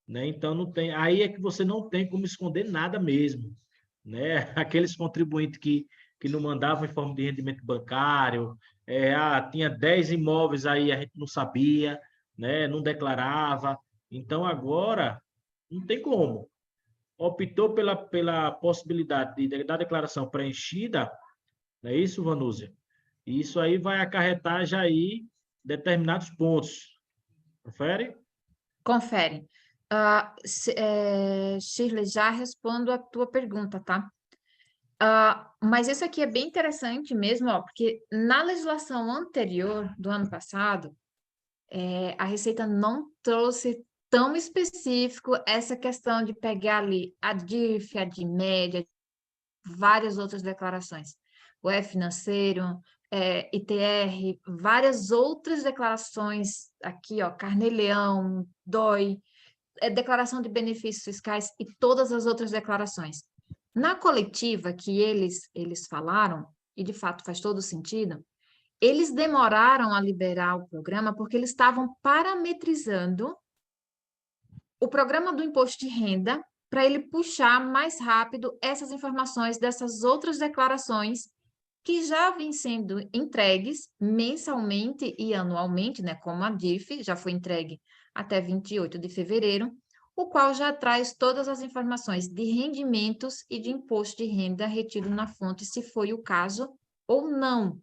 né, então não tem, aí é que você não tem como esconder nada mesmo, né? Aqueles contribuintes que não mandavam informe de rendimento bancário, tinha 10 imóveis aí, a gente não sabia, né? Não declarava. Então, agora, não tem como. Optou pela possibilidade da declaração preenchida, não é isso, Vanúzia? E isso aí vai acarretar já aí determinados pontos. Confere? Confere. Shirley, já respondo a tua pergunta, tá? Mas isso aqui é bem interessante mesmo, porque na legislação anterior do ano passado, a Receita não trouxe tão específico essa questão de pegar ali a DIF, a DIMED, várias outras declarações. O financeiro, ITR, várias outras declarações aqui, ó, Carnê-Leão, DOI, declaração de benefícios fiscais e todas as outras declarações. Na coletiva que eles falaram, e de fato faz todo sentido, eles demoraram a liberar o programa porque eles estavam parametrizando o programa do imposto de renda para ele puxar mais rápido essas informações dessas outras declarações que já vêm sendo entregues mensalmente e anualmente, né, como a DIF, já foi entregue até 28 de fevereiro, o qual já traz todas as informações de rendimentos e de imposto de renda retido na fonte, se foi o caso ou não.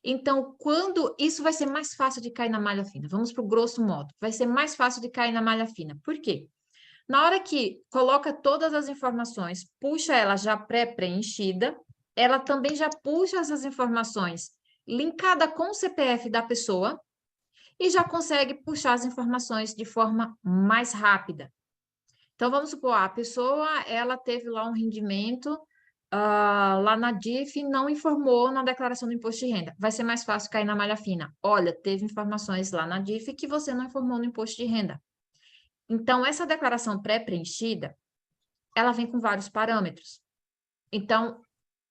Então, quando isso vai ser mais fácil de cair na malha fina, vamos para o grosso modo, vai ser mais fácil de cair na malha fina. Por quê? Na hora que coloca todas as informações, puxa ela já pré-preenchida, ela também já puxa essas informações linkada com o CPF da pessoa e já consegue puxar as informações de forma mais rápida. Então, vamos supor, a pessoa, ela teve lá um rendimento lá na DIF e não informou na declaração do imposto de renda. Vai ser mais fácil cair na malha fina. Olha, teve informações lá na DIF que você não informou no imposto de renda. Então, essa declaração pré-preenchida, ela vem com vários parâmetros. Então,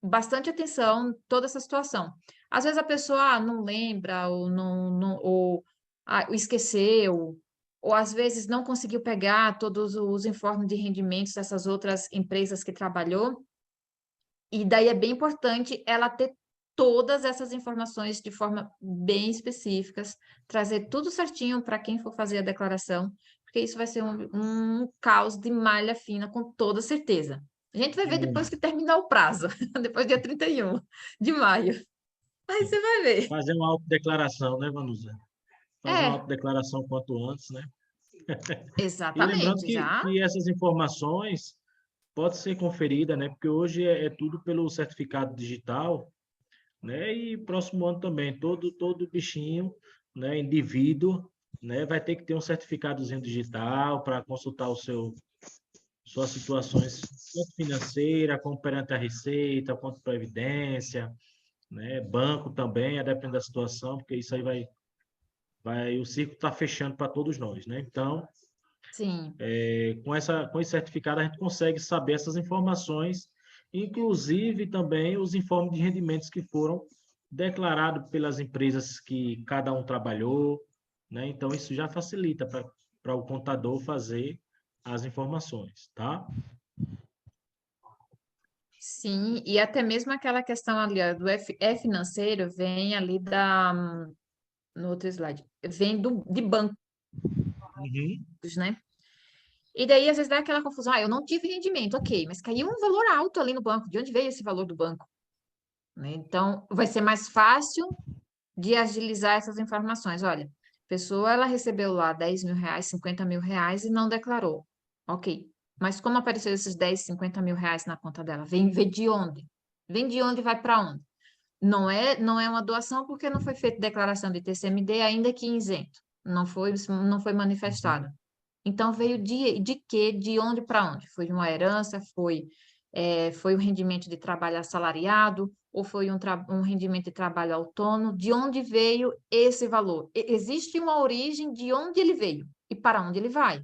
bastante atenção toda essa situação. Às vezes a pessoa não lembra ou esqueceu, ou às vezes não conseguiu pegar todos os informes de rendimentos dessas outras empresas que trabalhou, e daí é bem importante ela ter todas essas informações de forma bem específicas, trazer tudo certinho para quem for fazer a declaração, porque isso vai ser um caos de malha fina, com toda certeza. A gente vai ver depois que terminar o prazo, depois dia 31 de maio. Aí você vai ver. Fazer uma autodeclaração, né, Vanusa? Fazer uma É, autodeclaração quanto antes, né? E lembrando exatamente, que, já. que essas informações podem ser conferidas, né? Porque hoje é tudo pelo certificado digital, né? E próximo ano também, todo bichinho, né, indivíduo, né, vai ter que ter um certificadozinho digital para consultar suas situações, tanto financeira, como perante a Receita, quanto Previdência, né? Banco também, a depender da situação, porque isso aí o ciclo está fechando para todos nós, né? Então, Sim, com esse certificado, a gente consegue saber essas informações, inclusive também os informes de rendimentos que foram declarados pelas empresas que cada um trabalhou, né? Então, isso já facilita para o contador fazer as informações, tá? sim, e até mesmo aquela questão ali ó, é financeiro, vem ali no outro slide, vem de bancos, Uhum. né? E daí, às vezes, dá aquela confusão, eu não tive rendimento, ok, mas caiu um valor alto ali no banco, de onde veio esse valor do banco? Né? Então, vai ser mais fácil de agilizar essas informações. Olha, a pessoa, ela recebeu lá 10 mil reais, 50 mil reais e não declarou. Ok, mas como apareceu esses 10, 50 mil reais na conta dela? Vem de onde? Vem de onde e vai para onde? Não é uma doação porque não foi feita declaração de TCMD, ainda que isento. Não foi manifestado. Então, veio de quê? De onde para onde? Foi uma herança? Foi um rendimento de trabalho assalariado? Ou foi um rendimento de trabalho autônomo? De onde veio esse valor? Existe uma origem de onde ele veio e para onde ele vai.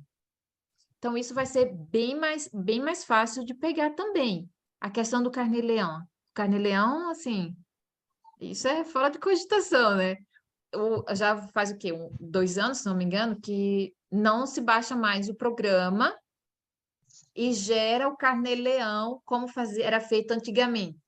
Então, isso vai ser bem mais fácil de pegar também. A questão do carnê-leão. Carnê-leão, assim, isso é fora de cogitação, né? Já faz o quê? 2 anos, se não me engano, que não se baixa mais o programa e gera o carnê-leão como era feito antigamente.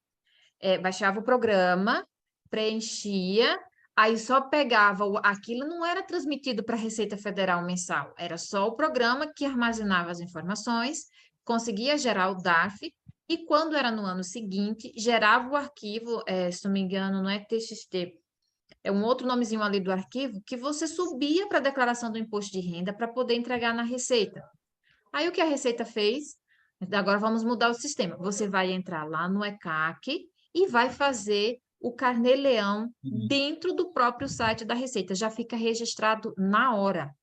Baixava o programa, preenchia, aí só pegava, aquilo não era transmitido para a Receita Federal mensal, era só o programa que armazenava as informações, conseguia gerar o DARF, e quando era no ano seguinte, gerava o arquivo, se não me engano, não é TXT, é um outro nomezinho ali do arquivo, que você subia para a declaração do imposto de renda para poder entregar na Receita. Aí o que a Receita fez? Agora vamos mudar o sistema. Você vai entrar lá no ECAC e vai fazer o carnê-leão dentro do próprio site da Receita. Já fica registrado na hora.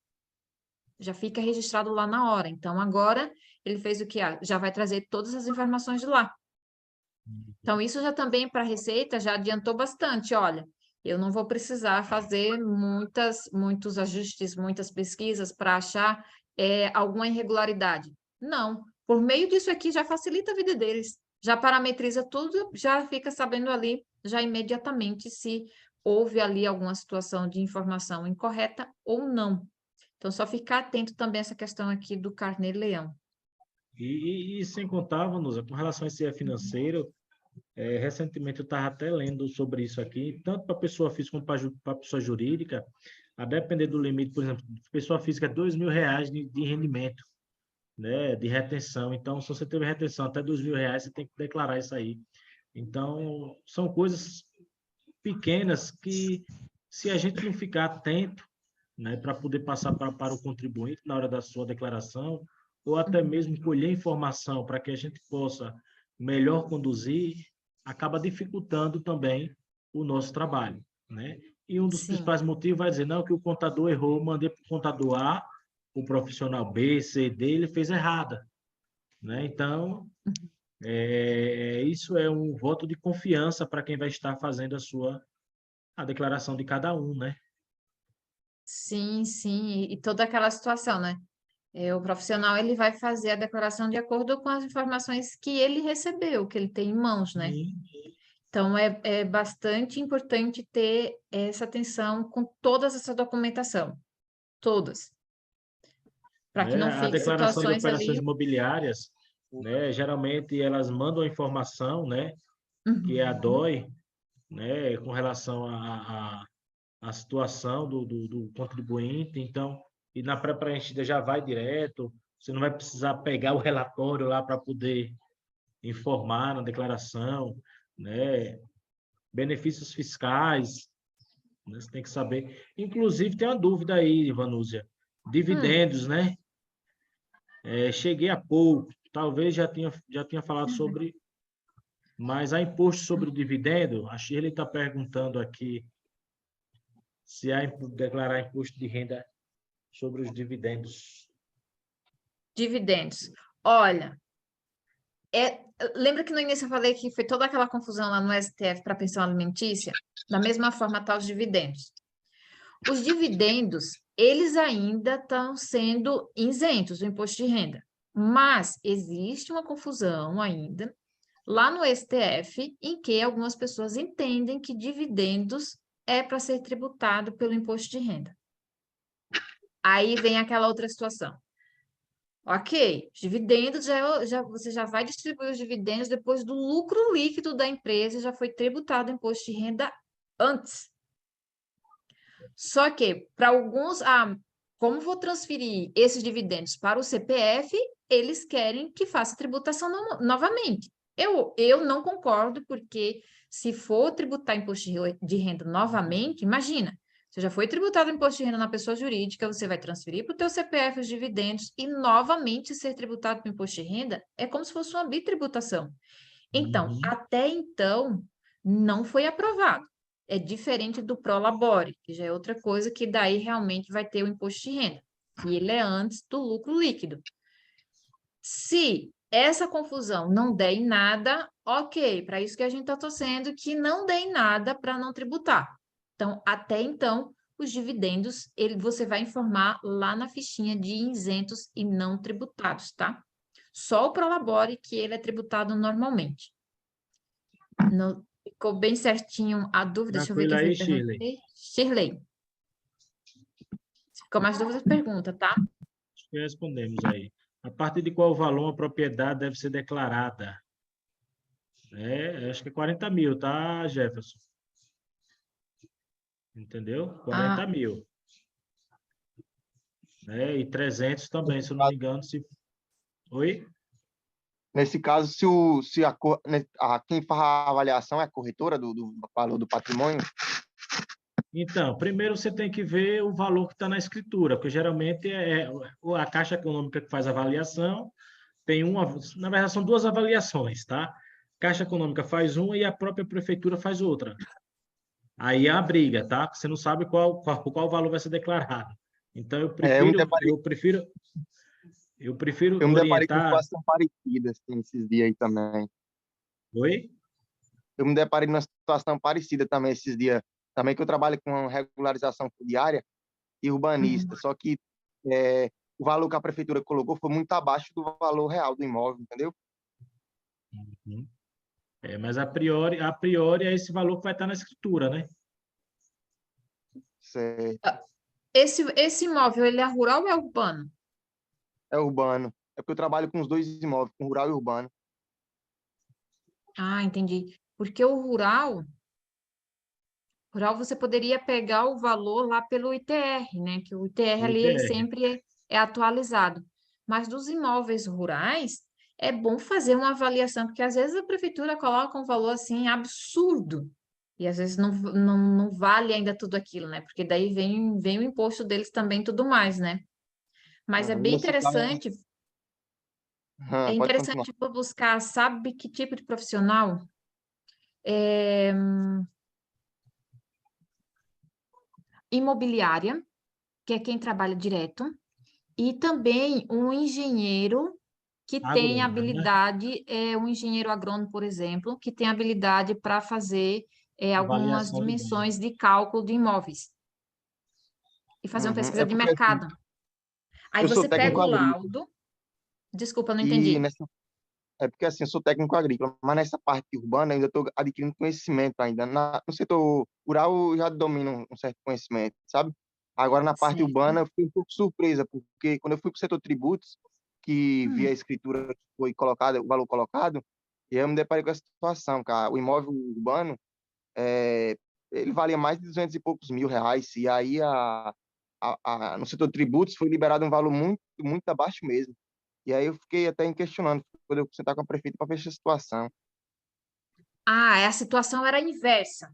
Já fica registrado lá na hora. Então, agora ele fez o que? Já vai trazer todas as informações de lá. Então, isso já também para a Receita já adiantou bastante. Olha, eu não vou precisar fazer muitos ajustes, muitas pesquisas para achar alguma irregularidade. Não. Por meio disso aqui já facilita a vida deles. Já parametriza tudo, já fica sabendo ali, já imediatamente, se houve ali alguma situação de informação incorreta ou não. Então, só ficar atento também a essa questão aqui do carnê-leão. E sem contar, Vanusa, com relação a esse financeiro, recentemente eu estava até lendo sobre isso aqui, tanto para pessoa física como para pessoa jurídica, a depender do limite, por exemplo, pessoa física, R$ 2.000 de rendimento, né, de retenção. Então, se você teve retenção até R$ 2.000, você tem que declarar isso aí. Então, são coisas pequenas que, se a gente não ficar atento, né, para poder passar para o contribuinte na hora da sua declaração, ou até mesmo colher informação para que a gente possa melhor conduzir, acaba dificultando também o nosso trabalho, né? E um dos Sim, principais motivos vai dizer, não, que o contador errou, mandei para o contador A, o profissional B, C, D, ele fez errada, né? Então, isso é um voto de confiança para quem vai estar fazendo a declaração de cada um, né? sim, sim. E toda aquela situação, né? O profissional ele vai fazer a declaração de acordo com as informações que ele recebeu, que ele tem em mãos, né? Sim. Então, é bastante importante ter essa atenção com toda essa documentação, todas, para que Né? não A fique declaração de situações operações ali. imobiliárias, né? Geralmente elas mandam a informação, né? Que é a Uhum, DOI, né, com relação à situação do contribuinte. Então, e na pré-preenchida já vai direto, você não vai precisar pegar o relatório lá para poder informar na declaração, né? Benefícios fiscais, né? Você tem que saber. Inclusive, tem uma dúvida aí, Ivanúzia. Dividendos, né? Cheguei há pouco, talvez já tinha falado sobre, mas há imposto sobre o dividendo? A Shirley está perguntando aqui se há declarar imposto de renda sobre os dividendos. Dividendos. Olha, lembra que no início eu falei que foi toda aquela confusão lá no STF para a pensão alimentícia? Da mesma forma está os dividendos. Os dividendos, eles ainda estão sendo isentos do imposto de renda, mas existe uma confusão ainda lá no STF em que algumas pessoas entendem que dividendos é para ser tributado pelo imposto de renda. Aí vem aquela outra situação. Ok, os dividendos, você já vai distribuir os dividendos depois do lucro líquido da empresa, já foi tributado o imposto de renda antes. Só que, para alguns, como vou transferir esses dividendos para o CPF, eles querem que faça tributação novamente. Eu não concordo, porque se for tributar imposto de renda novamente, imagina, você já foi tributado imposto de renda na pessoa jurídica, você vai transferir para o teu CPF os dividendos e novamente ser tributado com imposto de renda, é como se fosse uma bitributação. Então, até então, não foi aprovado. É diferente do Prolabore, que já é outra coisa, que daí realmente vai ter o imposto de renda, e ele é antes do lucro líquido. Se essa confusão não der em nada, ok, para isso que a gente está torcendo, que não dê em nada para não tributar. Então, até então, os dividendos, você vai informar lá na fichinha de isentos e não tributados, tá? Só o Prolabore que ele é tributado normalmente. Ficou bem certinho a dúvida. Deixa eu ver Tranquilo quem foi aí, que perguntou. Shirley? Shirley. Se ficou mais dúvidas, pergunta, tá? Acho que respondemos aí. A partir de qual valor a propriedade deve ser declarada? Acho que é 40 mil, tá, Jefferson? Entendeu? 40 mil. E 300 também, se eu não me engano. Oi? Nesse caso, se quem faz a avaliação é a corretora do valor do patrimônio? Então, primeiro você tem que ver o valor que está na escritura, porque geralmente a Caixa Econômica que faz a avaliação, na verdade são duas avaliações, tá? Caixa Econômica faz uma e a própria prefeitura faz outra. Aí é a briga, tá? Você não sabe qual valor vai ser declarado. Então, eu prefiro me deparei com orientar. situação parecida assim, esses dias aí também. Oi? Eu me deparei numa situação parecida também esses dias, também que eu trabalho com regularização fundiária e urbanista, só que o valor que a prefeitura colocou foi muito abaixo do valor real do imóvel, entendeu? Uhum. Mas a priori é esse valor que vai estar na escritura, né? Certo. Esse imóvel, ele é rural ou é urbano? É urbano. É porque eu trabalho com os dois imóveis, com rural e urbano. Ah, entendi. Porque o rural você poderia pegar o valor lá pelo ITR, né? Que o ITR O ali, ele ITR. sempre é atualizado. Mas dos imóveis rurais, é bom fazer uma avaliação, porque às vezes a prefeitura coloca um valor assim absurdo. E às vezes não vale ainda tudo aquilo, né? Porque daí vem o imposto deles também e tudo mais, né? Mas é bem Nesse caso, interessante. É pode continuar. interessante buscar, sabe que tipo de profissional? Imobiliária, que é quem trabalha direto, e também um engenheiro que tem Agrônomo, né? habilidade, um engenheiro agrônomo, por exemplo, que tem habilidade para fazer algumas Avaliação de bem. dimensões de cálculo de imóveis e fazer uma pesquisa É de porque assim, mercado. Aí eu sou você pega técnico o agrícola laudo. Desculpa, não e entendi. é porque assim, eu sou técnico agrícola, mas nessa parte urbana eu ainda estou adquirindo conhecimento ainda. No setor rural eu já domino um certo conhecimento, sabe? Agora na parte Certo. urbana eu fiquei um pouco surpresa, porque quando eu fui para o setor tributos, que vi a escritura que foi colocada, o valor colocado, e eu me deparei com essa situação, cara. O imóvel urbano, ele valia mais de 200 e poucos mil reais, e aí no setor de tributos foi liberado um valor muito, muito abaixo mesmo. E aí eu fiquei até questionando, quando eu sentar com a prefeita para ver essa situação. Ah, a situação era inversa.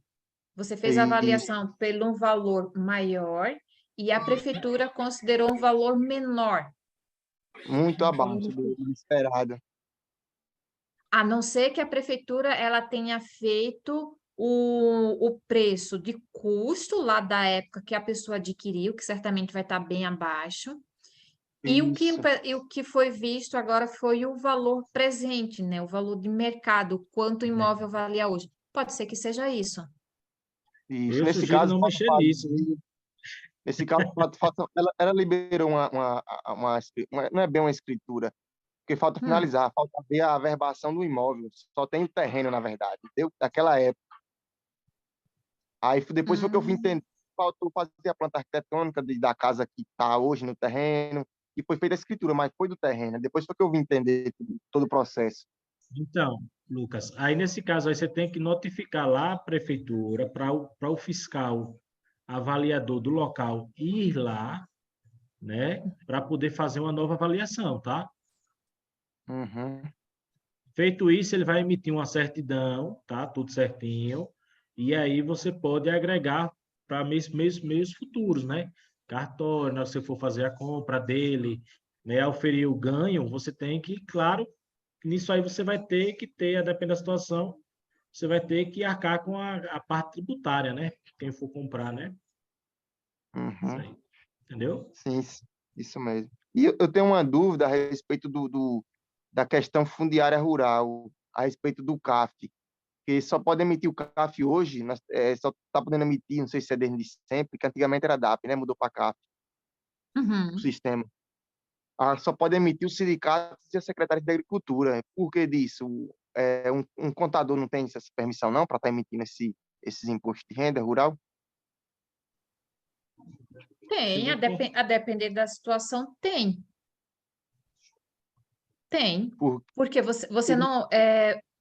Você fez a E avaliação pelo um valor maior e a prefeitura considerou um valor menor. muito abaixo do esperado. A não ser que a prefeitura ela tenha feito o preço de custo lá da época que a pessoa adquiriu, que certamente vai estar bem abaixo. Isso, E o que foi visto agora foi o valor presente, né? O valor de mercado, quanto o imóvel valia hoje. Pode ser que seja isso. isso. Eu sugiro não mexer nisso, viu? Nesse caso, ela liberou não é bem uma escritura, porque falta Hum, finalizar, falta ver a averbação do imóvel. Só tem o terreno, na verdade, entendeu? Daquela época. Aí depois foi que eu fui hum. entender que faltou fazer a planta arquitetônica da casa que está hoje no terreno, e foi feita a escritura, mas foi do terreno. Depois foi que eu vim entender todo o processo. Então, Lucas, aí nesse caso aí você tem que notificar lá a prefeitura para o fiscal avaliador do local ir lá, né, para poder fazer uma nova avaliação, tá? Uhum, Feito isso, ele vai emitir uma certidão, tá? Tudo certinho. E aí você pode agregar para meios futuros, né? Cartório, né? Se você for fazer a compra dele, né? Oferir o ganho, você tem que, claro, nisso aí você vai ter que ter, a depender da situação, você vai ter que arcar com a parte tributária, né? Quem for comprar, né? Isso uhum. aí. Entendeu? Sim, isso mesmo. E eu tenho uma dúvida a respeito da questão fundiária rural, a respeito do CAF, que só pode emitir o CAF hoje, só está podendo emitir, não sei se é desde sempre, que antigamente era DAP, né? Mudou para CAF, o Uhum. sistema. Só pode emitir os sindicatos e a Secretaria de Agricultura. Por que disso? Um contador não tem essa permissão, não, para estar emitindo esses impostos de renda rural? Se Tem, não for, a depender da situação, tem. Tem. Por, Porque você não.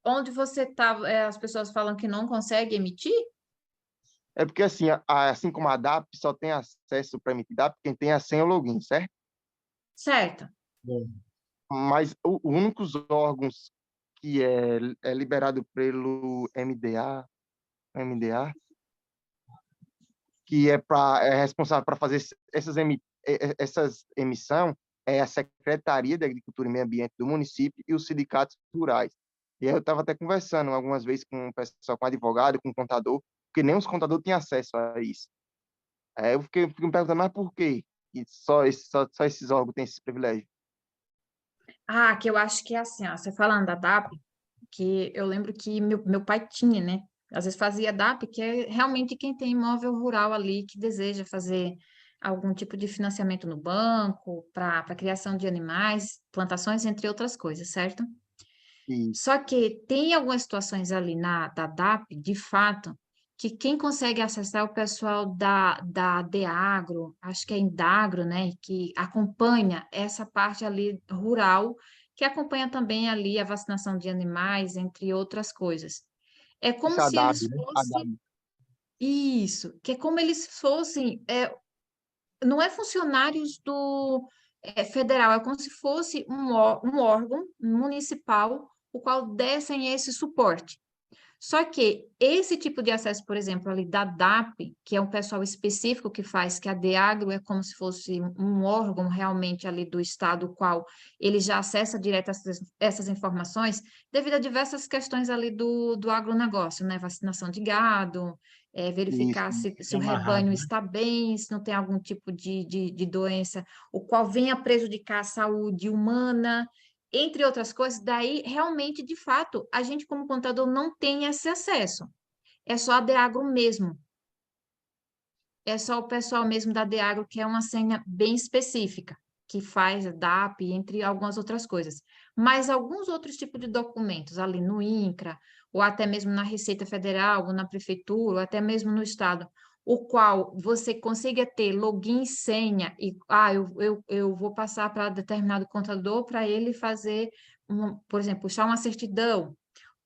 Onde você está, as pessoas falam que não consegue emitir? é porque, assim, assim como a DAP, só tem acesso para emitir DAP quem tem a senha ou login, certo? Certo. bom, Mas os únicos órgãos que é liberado pelo MDA, que é responsável para fazer essas emissão, é a Secretaria de Agricultura e Meio Ambiente do município e os sindicatos rurais. E aí eu estava até conversando algumas vezes com o pessoal, com advogado, com contador, porque nem os contadores tinham acesso a isso. Aí eu fiquei me perguntando, mas por quê? E só esses órgãos têm esse privilégio? Ah, que eu acho que é assim, ó, você falando da DAP, que eu lembro que meu pai tinha, né? Às vezes fazia DAP, que é realmente quem tem imóvel rural ali, que deseja fazer algum tipo de financiamento no banco, para criação de animais, plantações, entre outras coisas, certo? Isso. Só que tem algumas situações ali da DAP, de fato, que quem consegue acessar é o pessoal da Deagro, acho que é Indagro, né, que acompanha essa parte ali rural, que acompanha também ali a vacinação de animais, entre outras coisas. É como Esse é a se DAB, eles né? A fossem DAB. isso, que é como eles fossem, não é funcionários do federal, é como se fosse um órgão municipal o qual dessem esse suporte. Só que esse tipo de acesso, por exemplo, ali da DAP, que é um pessoal específico que faz, que a DEAGRO é como se fosse um órgão realmente ali do Estado, o qual ele já acessa direto essas informações, devido a diversas questões ali do agronegócio, né? Vacinação de gado, Isso. verificar se fica o amarrado, rebanho né? está bem, se não tem algum tipo de doença, o qual venha a prejudicar a saúde humana, entre outras coisas, daí realmente, de fato, a gente como contador não tem esse acesso. É só a Deagro mesmo. É só o pessoal mesmo da Deagro, que é uma senha bem específica, que faz a DAP, entre algumas outras coisas. Mas alguns outros tipos de documentos, ali no INCRA, ou até mesmo na Receita Federal, ou na Prefeitura, ou até mesmo no Estado, o qual você consiga ter login e senha, e eu vou passar para determinado contador para ele fazer, por exemplo, puxar uma certidão,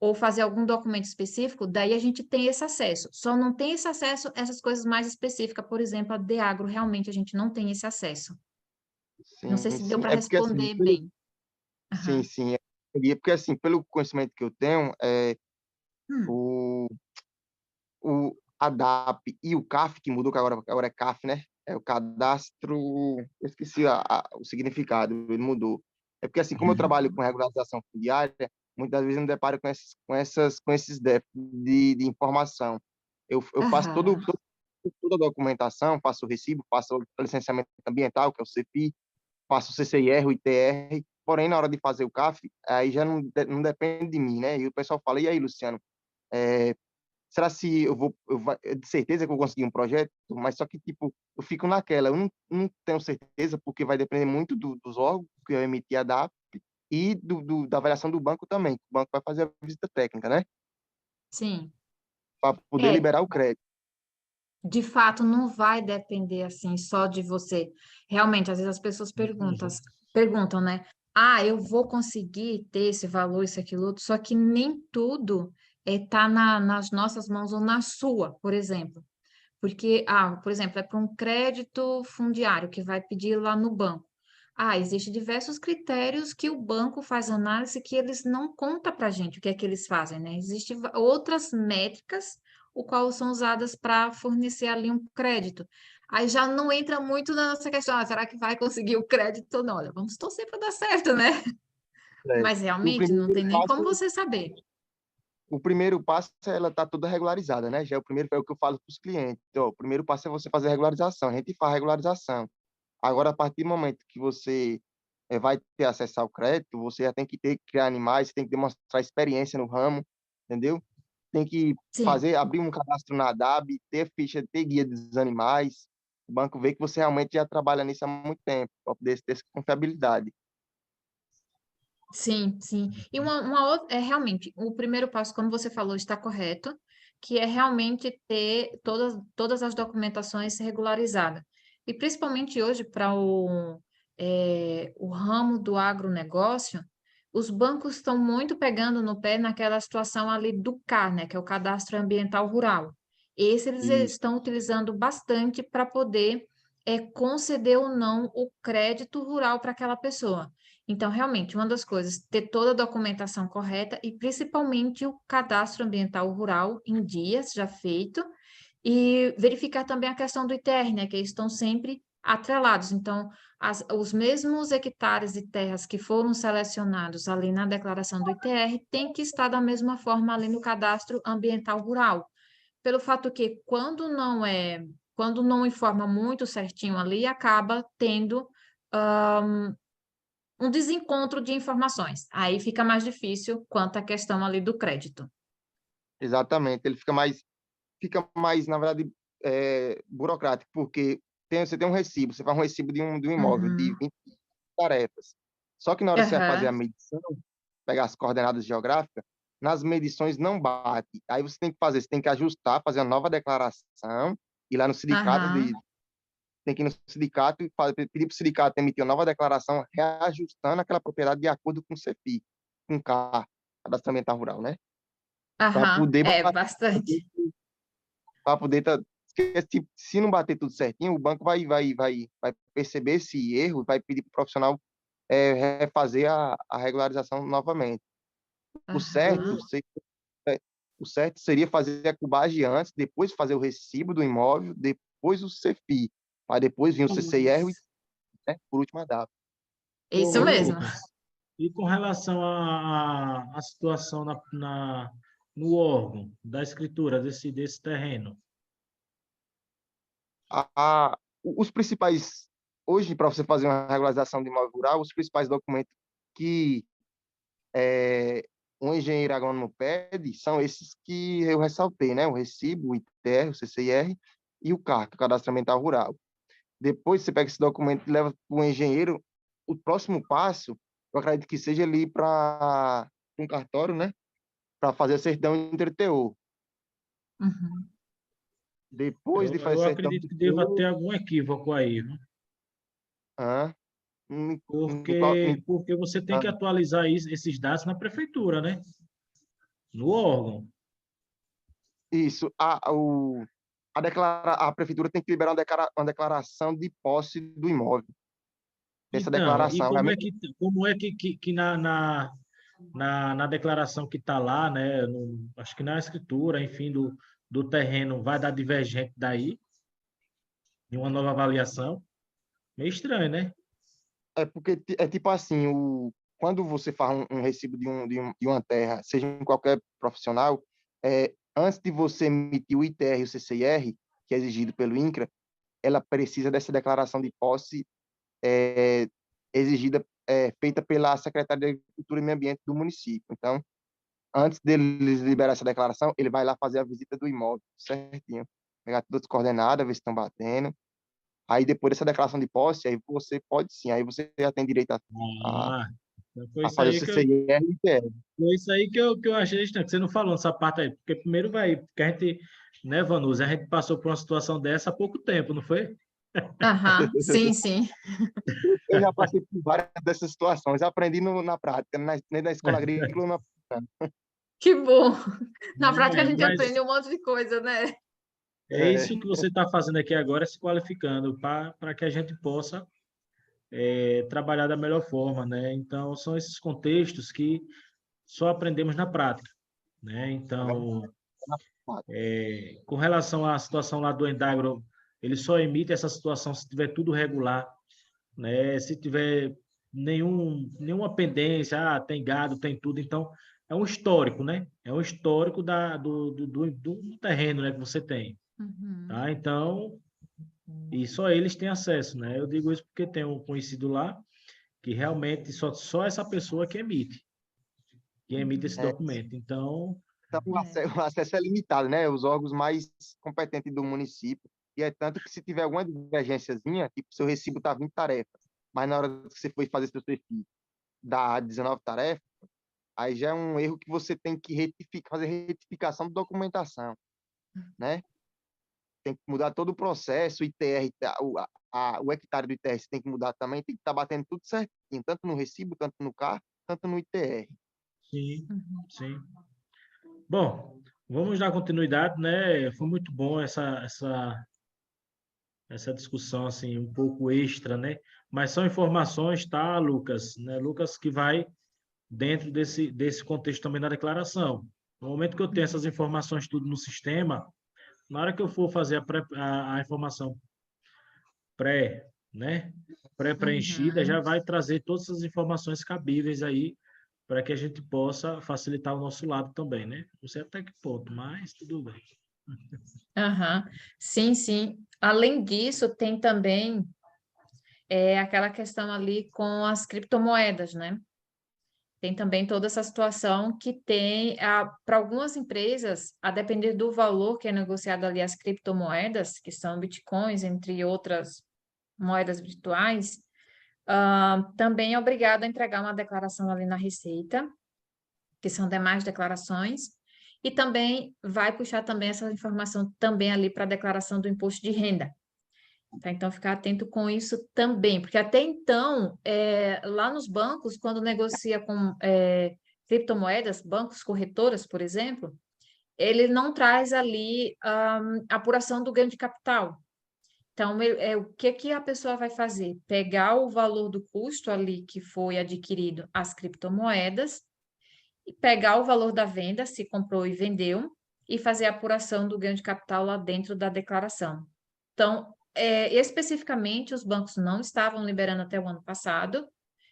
ou fazer algum documento específico, daí a gente tem esse acesso. Só não tem esse acesso a essas coisas mais específicas, por exemplo, a de agro, realmente a gente não tem esse acesso. Não sei Sim, se deu sim. para É porque assim, responder bem. sim, Aham. sim. É porque assim, pelo conhecimento que eu tenho, Hum. o, o ADAP e o CAF, que mudou, que agora é CAF, né? É o cadastro, eu esqueci o significado, ele mudou. É porque assim, como eu trabalho com regularização fundiária, muitas vezes eu me deparo com esses déficits de informação. Eu faço Aham. toda a documentação, faço o recibo, faço o licenciamento ambiental, que é o CPI, faço o CCIR, o ITR, porém, na hora de fazer o CAF, aí já não depende de mim, né? E o pessoal fala, e aí, Luciano, é, será se de certeza que eu vou conseguir um projeto? Mas só que, tipo, eu fico naquela, eu não tenho certeza, porque vai depender muito dos órgãos que eu emitir a DAP e da avaliação do banco também. O banco vai fazer a visita técnica, né? Sim. Para poder É, liberar o crédito. de fato, não vai depender assim só de você. Realmente, às vezes as pessoas perguntam, né? Ah, eu vou conseguir ter esse valor, isso, aquilo, outro, só que nem tudo está nas nossas mãos ou na sua, por exemplo. Porque, por exemplo, é para um crédito fundiário que vai pedir lá no banco. Existem diversos critérios que o banco faz análise que eles não contam para a gente o que é que eles fazem, né? Existem outras métricas, o qual são usadas para fornecer ali um crédito. Aí já não entra muito na nossa questão, será que vai conseguir o crédito ou não? Olha, vamos torcer para dar certo, né? É. Mas O realmente não primeiro tem nem como passo você saber. O primeiro passo, ela está toda regularizada, né? Já é o que eu falo para os clientes. Ó, o primeiro passo é você fazer a regularização. A gente faz a regularização. Agora, a partir do momento que você vai ter acesso ao crédito, você já tem que criar animais, tem que demonstrar experiência no ramo, entendeu? Tem que Sim. abrir um cadastro na ADAB, ter ficha, ter guia dos animais. O banco vê que você realmente já trabalha nisso há muito tempo, para poder ter essa confiabilidade. Sim, sim. E uma outra, realmente, o primeiro passo, como você falou, está correto, que é realmente ter todas as documentações regularizadas. E principalmente hoje, para o ramo do agronegócio, os bancos estão muito pegando no pé naquela situação ali do CAR, né, que é o Cadastro Ambiental Rural. Esse eles Isso, estão utilizando bastante para poder conceder ou não o crédito rural para aquela pessoa. Então, realmente, uma das coisas, ter toda a documentação correta e principalmente o cadastro ambiental rural em dias já feito e verificar também a questão do ITR, né, que eles estão sempre atrelados. Então, os mesmos hectares de terras que foram selecionados ali na declaração do ITR têm que estar da mesma forma ali no cadastro ambiental rural. Pelo fato que quando não informa muito certinho ali, acaba tendo um desencontro de informações. Aí fica mais difícil quanto à questão ali do crédito. exatamente. Ele fica mais, na verdade, burocrático, porque você tem um recibo, você faz um recibo de um imóvel de Uhum. 20 tarefas. Só que na hora que você vai fazer a Aham. medição, pegar as coordenadas geográficas, nas medições não bate. Aí você tem que ajustar, fazer uma nova declaração, ir lá no sindicato, Aham. tem que ir no sindicato e pedir para o sindicato emitir uma nova declaração, reajustando aquela propriedade de acordo com o CEPI, com o CAR, Cadastro Ambiental Rural, né? Para Aham. poder É bastante. para poder porque, tipo, se não bater tudo certinho, o banco vai perceber esse erro e vai pedir para o profissional refazer a regularização novamente. O certo, Aham. é, o certo seria fazer a cubagem antes, depois fazer o recibo do imóvel, depois o CFI, para depois vir o CCIR, Isso. né, por último a DAP. Isso Ô, mesmo. Lucas, e com relação à situação no órgão da escritura desse terreno? Os principais, hoje, para você fazer uma regularização de imóvel rural, os principais documentos que um engenheiro agrônomo pede são esses que eu ressaltei, né? O recibo, o ITR, o CCIR e o CAR, que é o Cadastro Ambiental Rural. Depois você pega esse documento e leva para o engenheiro. O próximo passo, eu acredito que seja ali para um cartório, né? Para fazer a certidão inter-TO. Uhum. Depois de fazer Eu a certidão acredito que deva inter-TO, ter algum equívoco aí, viu? ah, em qual, Porque você tem que atualizar esses dados na prefeitura, né? no órgão. Isso. A prefeitura tem que liberar uma declaração de posse do imóvel. Essa Então, e declaração. como é que na declaração que está lá, né, acho que na escritura, enfim, do terreno, vai dar divergente daí, em uma nova avaliação? Meio estranho, né? É porque é tipo assim, quando você faz um recibo de uma terra, seja em qualquer profissional, antes de você emitir o ITR e o CCIR, que é exigido pelo INCRA, ela precisa dessa declaração de posse exigida, feita pela Secretaria de Agricultura e Meio Ambiente do município. Então, antes deles liberar essa declaração, ele vai lá fazer a visita do imóvel, certinho. Pegar todas as coordenadas, ver se estão batendo. Aí, depois dessa declaração de posse, aí você pode sim, aí você já tem direito a, Ah, então foi a isso fazer o aí CCIR e o ITR. foi isso aí que eu achei estranho, que você não falou nessa parte aí. Porque primeiro porque a gente, né, Vanusa, a gente passou por uma situação dessa há pouco tempo, não foi? Aham, sim, sim. Eu já passei por várias dessas situações, aprendi na prática, nem na escola agrícola, Que bom. Na prática a É, gente mas aprende um monte de coisa, né? é isso que você está fazendo aqui agora, se qualificando para que a gente possa trabalhar da melhor forma, né? Então, são esses contextos que só aprendemos na prática, né? Então, com relação à situação lá do Endagro, ele só emite essa situação se tiver tudo regular, né? Se tiver nenhuma pendência, tem gado, tem tudo, então é um histórico, né? É um histórico do terreno, né, que você tem, Uhum. tá? Então, e só eles têm acesso, né? Eu digo isso porque tem um conhecido lá que realmente só essa pessoa que emite esse É, documento. Então, então, o acesso é limitado, né? Os órgãos mais competentes do município. E é tanto que se tiver alguma divergênciazinha, tipo, seu recibo está 20 tarefas, mas na hora que você for fazer seu perfil dá 19 tarefas, aí já é um erro que você tem que fazer retificação de documentação, né? Tem que mudar todo o processo, o ITR, o hectare do ITR você tem que mudar também, tem que estar batendo tudo certinho, tanto no recibo, tanto no CAR, tanto no ITR. sim, Uhum. sim. Bom, vamos dar continuidade, né? Foi muito bom essa discussão assim um pouco extra, né? Mas são informações, tá, Lucas, né? Lucas que vai dentro desse contexto também da declaração. No momento que eu tenho essas informações tudo no sistema, na hora que eu for fazer a informação pré, né? Pré-preenchida, já Uhum. vai trazer todas as informações cabíveis aí para que a gente possa facilitar o nosso lado também, né? Não sei até que ponto, mas tudo bem. Aham. Sim, sim. Além disso, tem também aquela questão ali com as criptomoedas, né? Tem também toda essa situação que tem, para algumas empresas, a depender do valor que é negociado ali as criptomoedas, que são bitcoins, entre outras moedas virtuais, também é obrigado a entregar uma declaração ali na Receita, que são demais declarações, e também vai puxar também essa informação também ali para a declaração do imposto de renda. Tá? Então, ficar atento com isso também, porque até então, lá nos bancos, quando negocia com criptomoedas, bancos corretoras, por exemplo, ele não traz ali apuração do ganho de capital. Então, o que que a pessoa vai fazer? Pegar o valor do custo ali que foi adquirido as criptomoedas e pegar o valor da venda, se comprou e vendeu, e fazer a apuração do ganho de capital lá dentro da declaração. Então, especificamente, os bancos não estavam liberando até o ano passado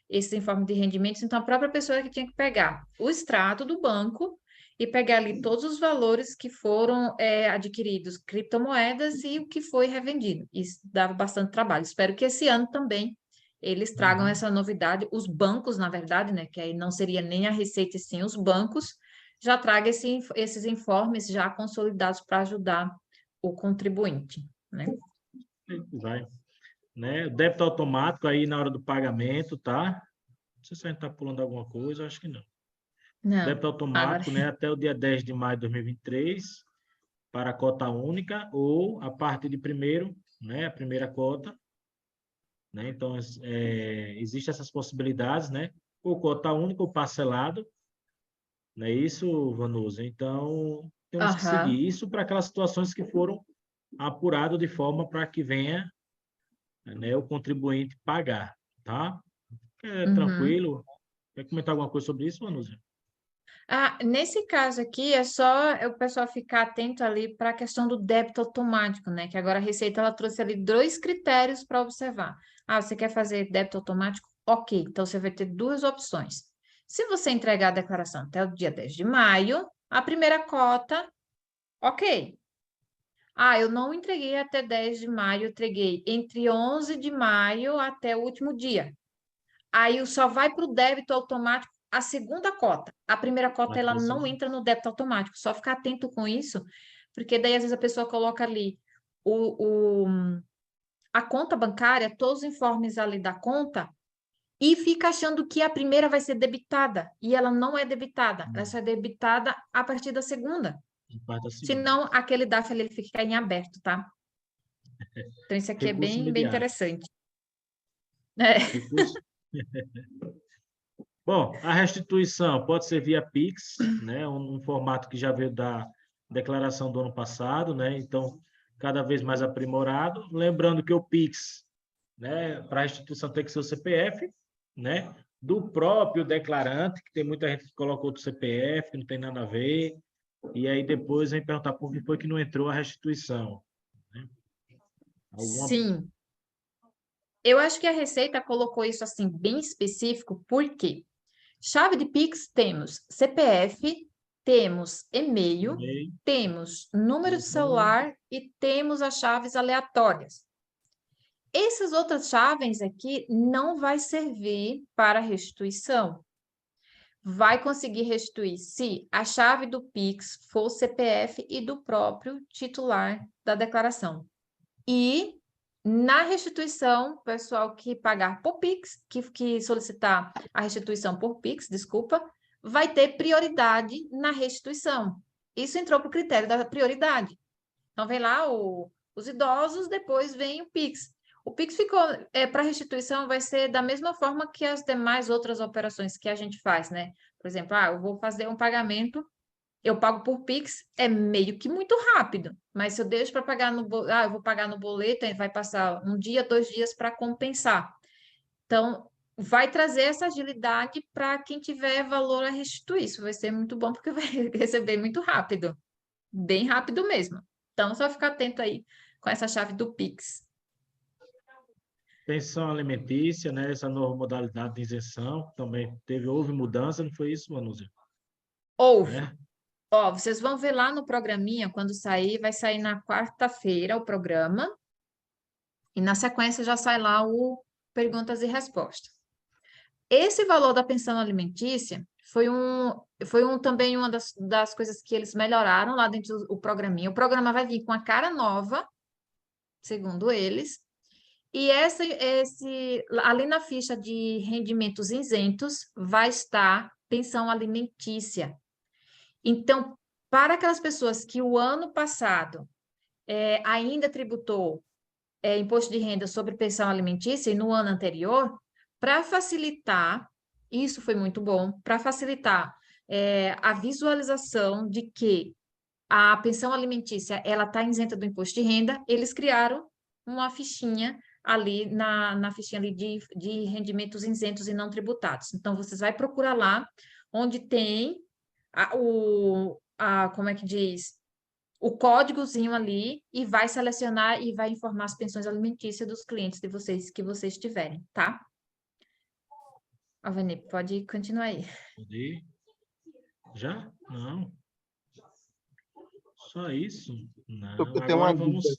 esses informes de rendimentos, então a própria pessoa é que tinha que pegar o extrato do banco e pegar ali todos os valores que foram adquiridos, criptomoedas e o que foi revendido. Isso dava bastante trabalho. Espero que esse ano também eles tragam Uhum. essa novidade, os bancos, na verdade, né, que aí não seria nem a Receita, e sim os bancos, já traga esses informes já consolidados para ajudar o contribuinte, né? Vai, né? Débito automático aí na hora do pagamento, tá? Não sei se a gente está pulando alguma coisa, acho que não. Não, Débito agora. automático, né? Até o dia 10 de maio de 2023, para a cota única, ou a partir de primeiro, né? A primeira cota, né? Então, existem essas possibilidades, né? Ou cota única ou parcelado, Não é isso, Vanusa? Então, temos que Aham, seguir isso para aquelas situações que foram apuradas de forma para que venha, né, o contribuinte pagar, tá? É uhum. tranquilo? Quer comentar alguma coisa sobre isso, Vanusa? Ah, nesse caso aqui, é só o pessoal ficar atento ali para a questão do débito automático, né? Que agora a Receita ela trouxe ali dois critérios para observar. Ah, você quer fazer débito automático? Ok, então você vai ter duas opções. Se você entregar a declaração até o dia 10 de maio, a primeira cota, ok. Ah, eu não entreguei até 10 de maio, eu entreguei entre 11 de maio até o último dia. Aí só vai para o débito automático a segunda cota. A primeira cota ela não entra no débito automático. Só ficar atento com isso, porque daí às vezes a pessoa coloca ali a conta bancária, todos os informes ali da conta, e fica achando que a primeira vai ser debitada. E ela não é debitada. Ela só é debitada a partir da segunda. Em parte da segunda. Senão, aquele DAF ali, ele fica em aberto, tá? Então, isso aqui é Recurso bem imediato. interessante. É. Recurso. Bom, a restituição pode ser via Pix, né? Um formato que já veio da declaração do ano passado, né? Então, cada vez mais aprimorado. Lembrando que o Pix, né, para a restituição tem que ser o CPF, né? Do próprio declarante, que tem muita gente que colocou outro CPF, que não tem nada a ver, e aí depois vem perguntar por que foi que não entrou a restituição. Né? Alguma... Sim. Eu acho que a Receita colocou isso assim bem específico, porque chave de Pix temos CPF, temos e-mail, e-mail, temos número de telefone, celular e temos as chaves aleatórias. Essas outras chaves aqui não vai servir para restituição. Vai conseguir restituir se a chave do Pix for o CPF e do próprio titular da declaração. E na restituição, pessoal que pagar por Pix, que solicitar a restituição por Pix, desculpa, vai ter prioridade na restituição. Isso entrou para o critério da prioridade. Então, vem lá os idosos, depois vem o Pix. O Pix ficou, para restituição, vai ser da mesma forma que as demais outras operações que a gente faz, né? Por exemplo, eu vou fazer um pagamento, eu pago por Pix, é meio que muito rápido, mas se eu deixo para pagar eu vou pagar no boleto, aí vai passar um dia, 2 dias para compensar. Então, vai trazer essa agilidade para quem tiver valor a restituir. Isso vai ser muito bom, porque vai receber muito rápido, bem rápido mesmo. Então, só ficar atento aí com essa chave do Pix. pensão alimentícia, né? Essa nova modalidade de isenção, também houve mudança, não foi isso, Manúzia? Houve. Né? Ó, vocês vão ver lá no programinha, quando sair, vai sair na quarta-feira o programa, e na sequência já sai lá o perguntas e respostas. Esse valor da pensão alimentícia foi também uma das coisas que eles melhoraram lá dentro do programinha. O programa vai vir com a cara nova, segundo eles, e ali na ficha de rendimentos isentos vai estar pensão alimentícia. Então, para aquelas pessoas que o ano passado ainda tributou imposto de renda sobre pensão alimentícia e no ano anterior, para facilitar, isso foi muito bom, para facilitar a visualização de que a pensão alimentícia ela está isenta do imposto de renda, eles criaram uma fichinha ali na fichinha ali de rendimentos isentos e não tributados. Então, vocês vai procurar lá onde tem como é que diz? O códigozinho ali e vai selecionar e vai informar as pensões alimentícias dos clientes de vocês que vocês tiverem, tá? Avani, pode continuar aí. Pode ir? Já? Não. Só isso? Não. Eu tenho uma Agora dúvida.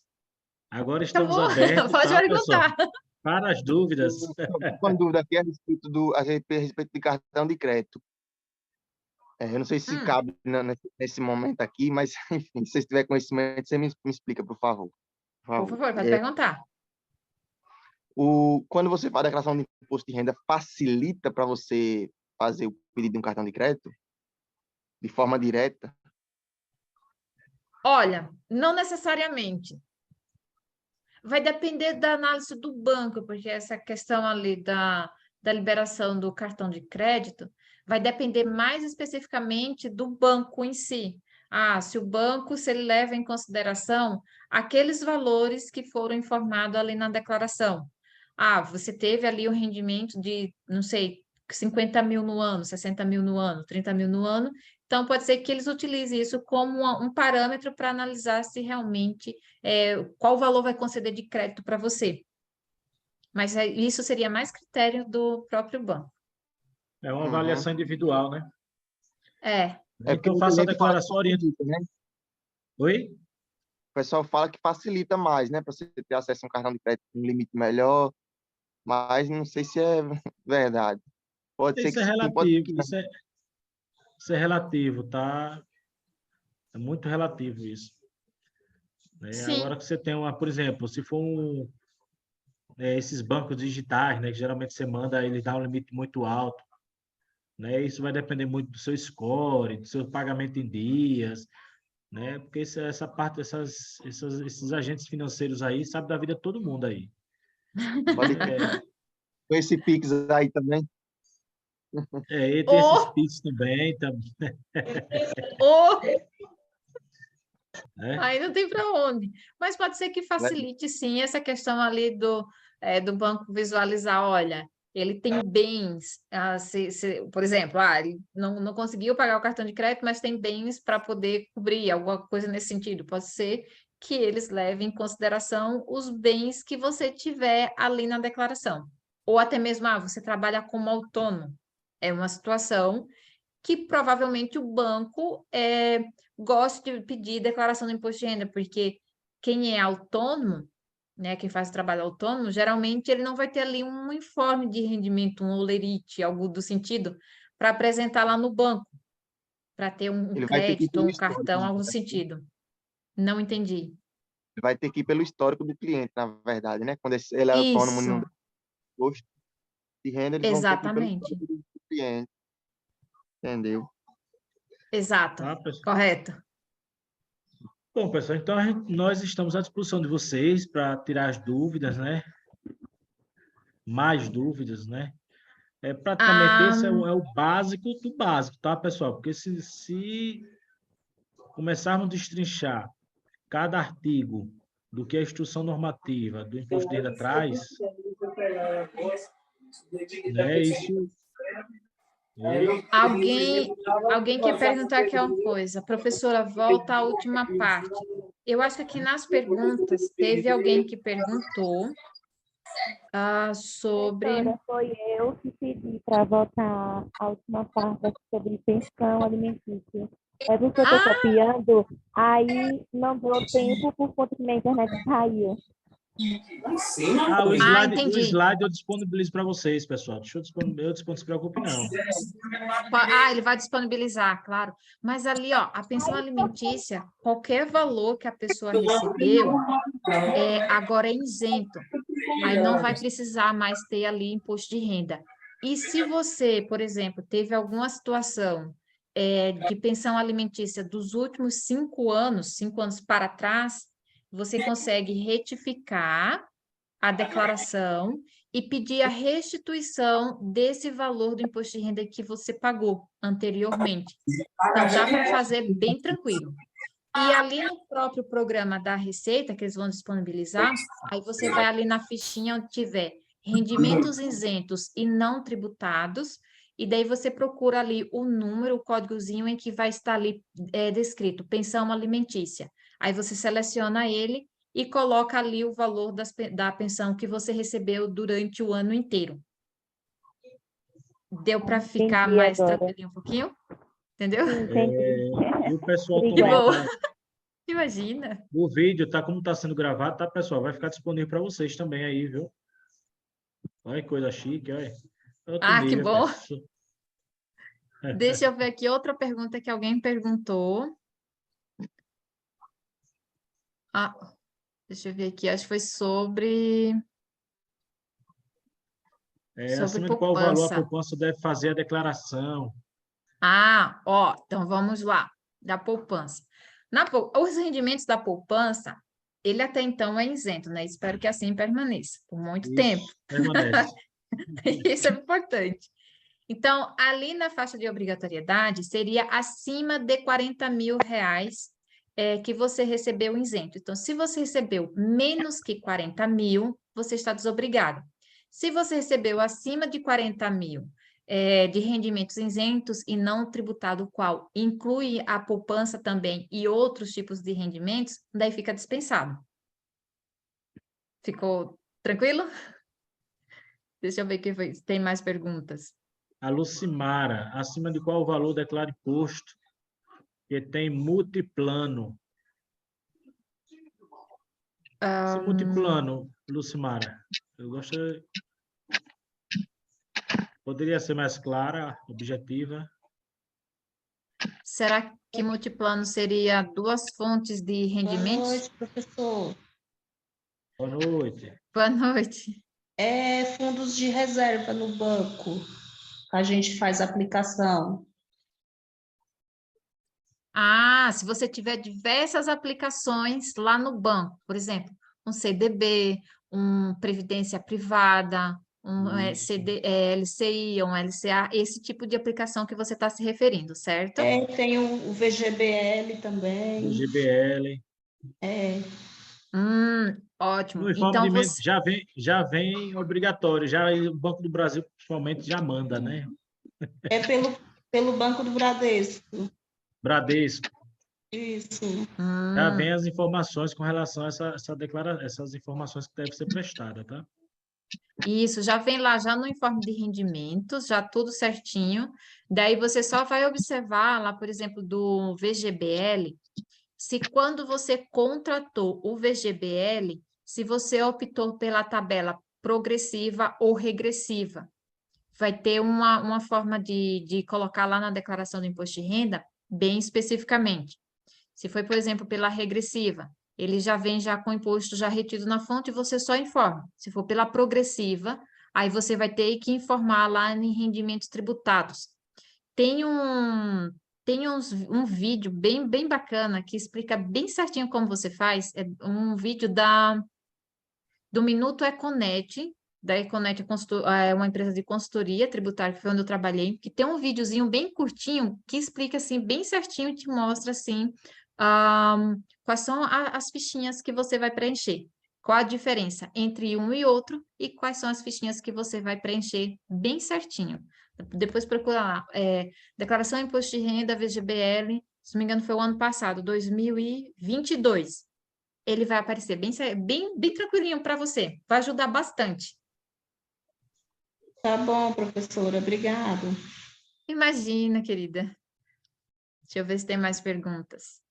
Agora estamos Acabou? abertos, Pode tá, pessoal? perguntar. Para as dúvidas. Uma dúvida aqui a respeito de cartão de crédito. Eu não sei se cabe nesse momento aqui, mas, enfim, se você tiver conhecimento, você me explica, por favor. Por favor, pode perguntar. Quando você faz a declaração de imposto de renda, facilita para você fazer o pedido de um cartão de crédito? De forma direta? Olha, não necessariamente. Vai depender da análise do banco, porque essa questão ali da liberação do cartão de crédito vai depender mais especificamente do banco em si. Se o banco, se ele leva em consideração aqueles valores que foram informados ali na declaração. Você teve ali o rendimento de, não sei, 50 mil no ano, 60 mil no ano, 30 mil no ano. Então, pode ser que eles utilizem isso como um parâmetro para analisar se realmente qual valor vai conceder de crédito para você. Mas isso seria mais critério do próprio banco. É uma avaliação individual, né? É. porque Então, faça a muita gente fala que declaração orientada. facilita, né? Oi? O pessoal fala que facilita mais, né? Para você ter acesso a um cartão de crédito com um limite melhor, mas não sei se é verdade. Pode ser Isso que é sim, pode ser relativo, que não. isso é relativo, tá? É muito relativo isso. Né? Sim. Agora que você tem por exemplo, se for esses bancos digitais, né, que geralmente você manda, ele dá um limite muito alto, né? Isso vai depender muito do seu score, do seu pagamento em dias, né? Porque essa parte, esses agentes financeiros aí sabem da vida de todo mundo aí. Pode com esse Pix aí também. E tem esses PIX também, né? Aí não tem para onde. Mas pode ser que Né? facilite, sim, essa questão ali do banco visualizar, olha, ele tem bens, por exemplo, ele não conseguiu pagar o cartão de crédito, mas tem bens para poder cobrir, alguma coisa nesse sentido. Pode ser que eles levem em consideração os bens que você tiver ali na declaração. Ou até mesmo, você trabalha como autônomo. É uma situação que provavelmente o banco gosta de pedir declaração do imposto de renda, porque quem é autônomo, né, quem faz trabalho autônomo, geralmente ele não vai ter ali um informe de rendimento, um holerite, algo do sentido, para apresentar lá no banco, para ter um Ele vai ter que ir crédito, pelo um histórico, cartão, né? algo do sentido. Não entendi. Ele vai ter que ir pelo histórico do cliente, na verdade, né? Quando ele é autônomo e não Isso, tem imposto de renda, eles vão ter que ir pelo exatamente. histórico do cliente, entendeu? Exato, Tá, pessoal? correto. Bom, pessoal, então nós estamos à disposição de vocês para tirar as dúvidas, né? Mais dúvidas, né? Praticamente esse é Ah, o básico do básico, tá, pessoal? Porque se começarmos a destrinchar cada artigo do que a instrução normativa do imposto de renda traz, né? Isso. Alguém quer perguntar aqui uma coisa. Professora, volta à última parte. Eu acho que aqui nas perguntas teve alguém que perguntou sobre. Professora, foi eu que pedi para votar a última parte sobre pensão alimentícia. É porque eu estou copiando, aí não deu tempo por conta que minha internet caiu. O slide Entendi. eu disponibilizo para vocês, pessoal. Não se preocupe, não. Ele vai disponibilizar, claro. Mas ali, ó, a pensão alimentícia, qualquer valor que a pessoa recebeu, agora é isento. Aí não vai precisar mais ter ali imposto de renda. E se você, por exemplo, teve alguma situação de pensão alimentícia dos últimos 5 anos para trás, você consegue retificar a declaração e pedir a restituição desse valor do imposto de renda que você pagou anteriormente. Então, dá para fazer bem tranquilo. E ali no próprio programa da Receita, que eles vão disponibilizar, aí você vai ali na fichinha onde tiver rendimentos isentos e não tributados, e daí você procura ali o número, o códigozinho em que vai estar ali descrito, pensão alimentícia. Aí você seleciona ele e coloca ali o valor da pensão que você recebeu durante o ano inteiro. Deu para ficar Entendi mais agora. tranquilinho um pouquinho? Entendeu? Sim, entendi. E o pessoal Que também bom. Imagina. o vídeo, como está sendo gravado, tá, pessoal? Vai ficar disponível para vocês também aí, viu? Olha que coisa chique, olha. Outro Que nível, bom. pessoal. Deixa eu ver aqui outra pergunta que alguém perguntou. Deixa eu ver aqui, acho que foi sobre Acima de qual valor a poupança. poupança deve fazer a declaração. Então vamos lá, da poupança. Os rendimentos da poupança, ele até então é isento, né? Espero que assim permaneça por muito tempo. Permanece. Isso é importante. Então, ali na faixa de obrigatoriedade, seria acima de R$ 40.000 que você recebeu isento. Então, se você recebeu menos que 40.000, você está desobrigado. Se você recebeu acima de 40.000 de rendimentos isentos e não tributado, o qual inclui a poupança também e outros tipos de rendimentos, daí fica dispensado. Ficou tranquilo? Deixa eu ver quem foi. Tem mais perguntas. A Lucimara, acima de qual valor declara imposto que tem multiplano? Esse multiplano, Lucimara, eu gostaria... Poderia ser mais clara, objetiva? Será que multiplano seria 2 fontes de Boa rendimentos? noite, professor. Boa noite. Boa noite. É fundos de reserva no banco. A gente faz aplicação. Ah, se você tiver diversas aplicações lá no banco, por exemplo, um CDB, um Previdência Privada, um LCI, um LCA, esse tipo de aplicação que você está se referindo, certo? Tem o VGBL também. GBL. Ótimo. No informe Então, de você... já vem obrigatório, já o Banco do Brasil, principalmente, já manda, né? É pelo Banco do Bradesco. Bradesco. Isso. Já vem as informações com relação a essas informações que devem ser prestadas, tá? Isso, já vem lá, já no informe de rendimentos, já tudo certinho. Daí você só vai observar lá, por exemplo, do VGBL, se quando você contratou o VGBL, se você optou pela tabela progressiva ou regressiva. Vai ter uma forma de colocar lá na declaração do imposto de renda, bem especificamente. Se foi, por exemplo, pela regressiva, ele já vem já com o imposto já retido na fonte e você só informa. Se for pela progressiva, aí você vai ter que informar lá em rendimentos tributados. Tem um vídeo bem bacana que explica bem certinho como você faz. É um vídeo do Minuto Econet, da Econet é uma empresa de consultoria tributária, que foi onde eu trabalhei, que tem um videozinho bem curtinho que explica assim bem certinho e te mostra assim quais são as fichinhas que você vai preencher. Qual a diferença entre um e outro e quais são as fichinhas que você vai preencher bem certinho. Depois procura lá, Declaração de Imposto de Renda, VGBL, se não me engano foi o ano passado, 2022. Ele vai aparecer bem tranquilinho para você, vai ajudar bastante. Tá bom, professora, obrigado. Imagina, querida. Deixa eu ver se tem mais perguntas.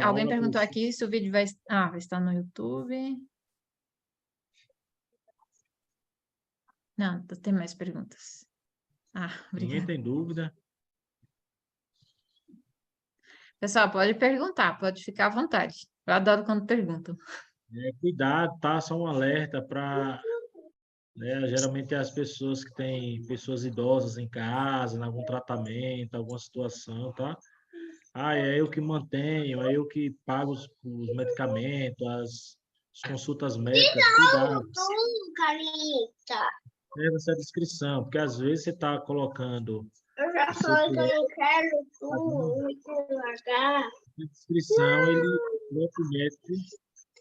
Alguém perguntou aqui se o vídeo vai estar no YouTube. Não, tem mais perguntas. Ninguém Obrigada. tem dúvida. Pessoal, pode perguntar, pode ficar à vontade. Eu adoro quando perguntam. Cuidado, tá? Só um alerta para... geralmente as pessoas que têm pessoas idosas em casa, em algum tratamento, alguma situação, tá? É eu que mantenho, é eu que pago os medicamentos, as consultas médicas, cuidado. Leva essa descrição, porque às vezes você está colocando... Eu já falei que eu não quero tudo, muito devagar. Na descrição, ele, no médico,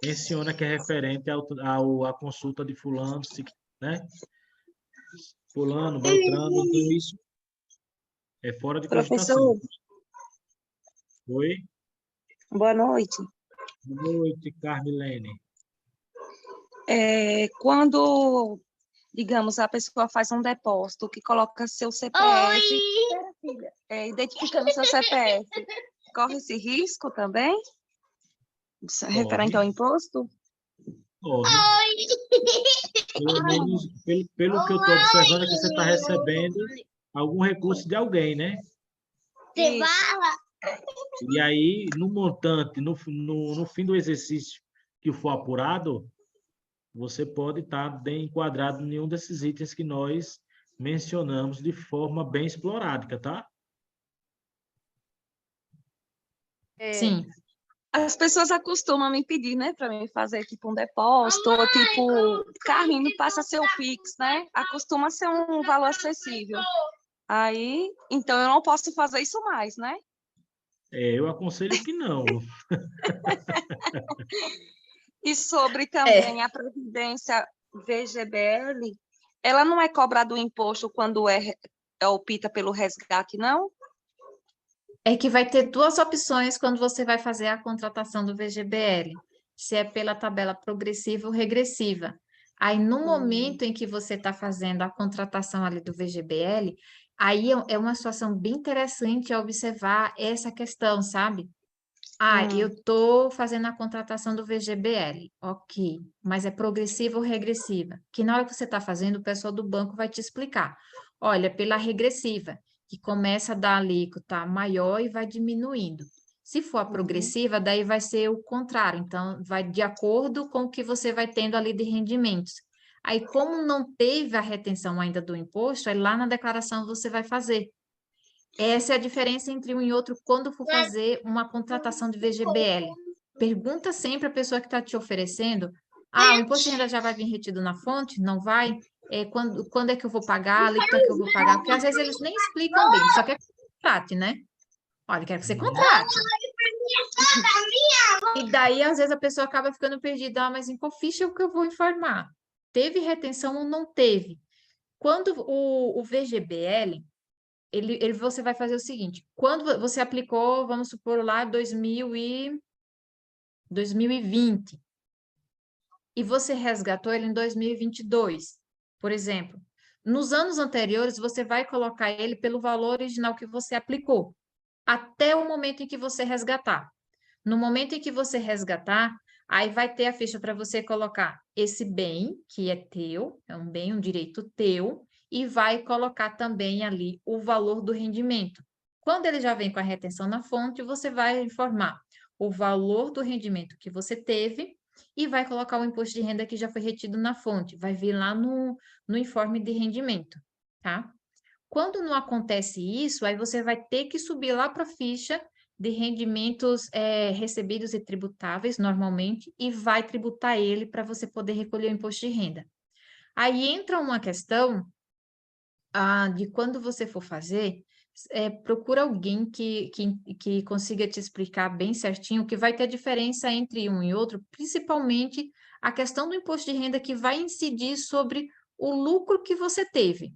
menciona que é referente à consulta de fulano, né? Fulano, Beltrano, então isso é fora de cogitação. Professor, Oi? boa noite. Boa noite, Carmilene. Quando, digamos, a pessoa faz um depósito que coloca seu CPF, identificando seu CPF, corre esse risco também? Referente ao imposto? Corre. Pelo que eu estou observando, é que você está recebendo algum recurso de alguém, né? Você fala? E aí, no montante, no fim do exercício que for apurado, você pode estar bem enquadrado em nenhum desses itens que nós mencionamos de forma bem esporádica, tá? Sim. as pessoas acostumam me pedir, né, para mim fazer tipo um depósito, ou tipo, carrinho passa seu Pix, né? Acostuma ser um valor acessível. Aí, então eu não posso fazer isso mais, né? Eu aconselho que não. E sobre também a Previdência VGBL, ela não é cobrada o imposto quando opta pelo resgate, não? É que vai ter duas opções quando você vai fazer a contratação do VGBL, se é pela tabela progressiva ou regressiva. Aí, no momento em que você está fazendo a contratação ali do VGBL, aí é uma situação bem interessante a observar essa questão, sabe? Eu estou fazendo a contratação do VGBL, ok, mas é progressiva ou regressiva? Que na hora que você está fazendo, o pessoal do banco vai te explicar. Olha, pela regressiva, que começa a dar alíquota maior e vai diminuindo. Se for a progressiva, daí vai ser o contrário, então vai de acordo com o que você vai tendo ali de rendimentos. Aí, como não teve a retenção ainda do imposto, aí lá na declaração você vai fazer. Essa é a diferença entre um e outro quando for fazer uma contratação de VGBL. Pergunta sempre a pessoa que está te oferecendo: o imposto de renda já vai vir retido na fonte? Não vai? Quando é que eu vou pagar? A alíquota que eu vou pagar? Porque às vezes eles nem explicam bem, só quer que você contrate, né? Olha, quero que você contrate. E daí, às vezes, a pessoa acaba ficando perdida. Mas em qual ficha é o que eu vou informar? Teve retenção ou não teve? Quando o VGBL, você vai fazer o seguinte: quando você aplicou, vamos supor lá, 2020, e você resgatou ele em 2022, por exemplo, nos anos anteriores, você vai colocar ele pelo valor original que você aplicou, até o momento em que você resgatar. No momento em que você resgatar, aí vai ter a ficha para você colocar esse bem, que é teu, é um bem, um direito teu, e vai colocar também ali o valor do rendimento. Quando ele já vem com a retenção na fonte, você vai informar o valor do rendimento que você teve e vai colocar o imposto de renda que já foi retido na fonte. Vai vir lá no informe de rendimento, tá? Quando não acontece isso, aí você vai ter que subir lá para a ficha de rendimentos recebidos e tributáveis, normalmente, e vai tributar ele para você poder recolher o imposto de renda. Aí entra uma questão de quando você for fazer, procura alguém que consiga te explicar bem certinho o que vai ter a diferença entre um e outro, principalmente a questão do imposto de renda que vai incidir sobre o lucro que você teve.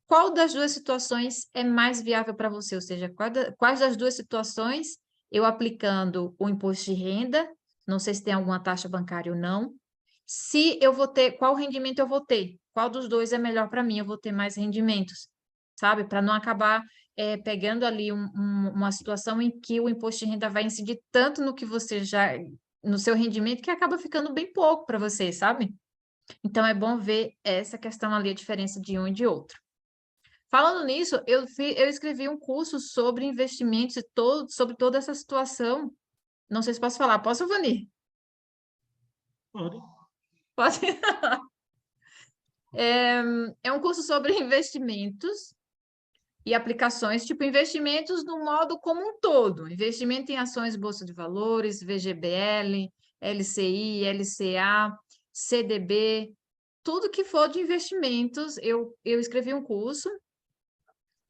Qual das duas situações é mais viável para você? Ou seja, quais das duas situações eu aplicando o imposto de renda, não sei se tem alguma taxa bancária ou não, se eu vou ter, qual rendimento eu vou ter? Qual dos dois é melhor para mim? Eu vou ter mais rendimentos, sabe? Para não acabar pegando ali uma situação em que o imposto de renda vai incidir tanto no que você já, no seu rendimento, que acaba ficando bem pouco para você, sabe? Então é bom ver essa questão ali, a diferença de um e de outro. Falando nisso, eu escrevi um curso sobre investimentos e sobre toda essa situação. Não sei se posso falar. Posso, Vani? Pode. Pode? É um curso sobre investimentos e aplicações, tipo investimentos no modo como um todo. Investimento em ações, bolsa de valores, VGBL, LCI, LCA, CDB, tudo que for de investimentos. Eu escrevi um curso.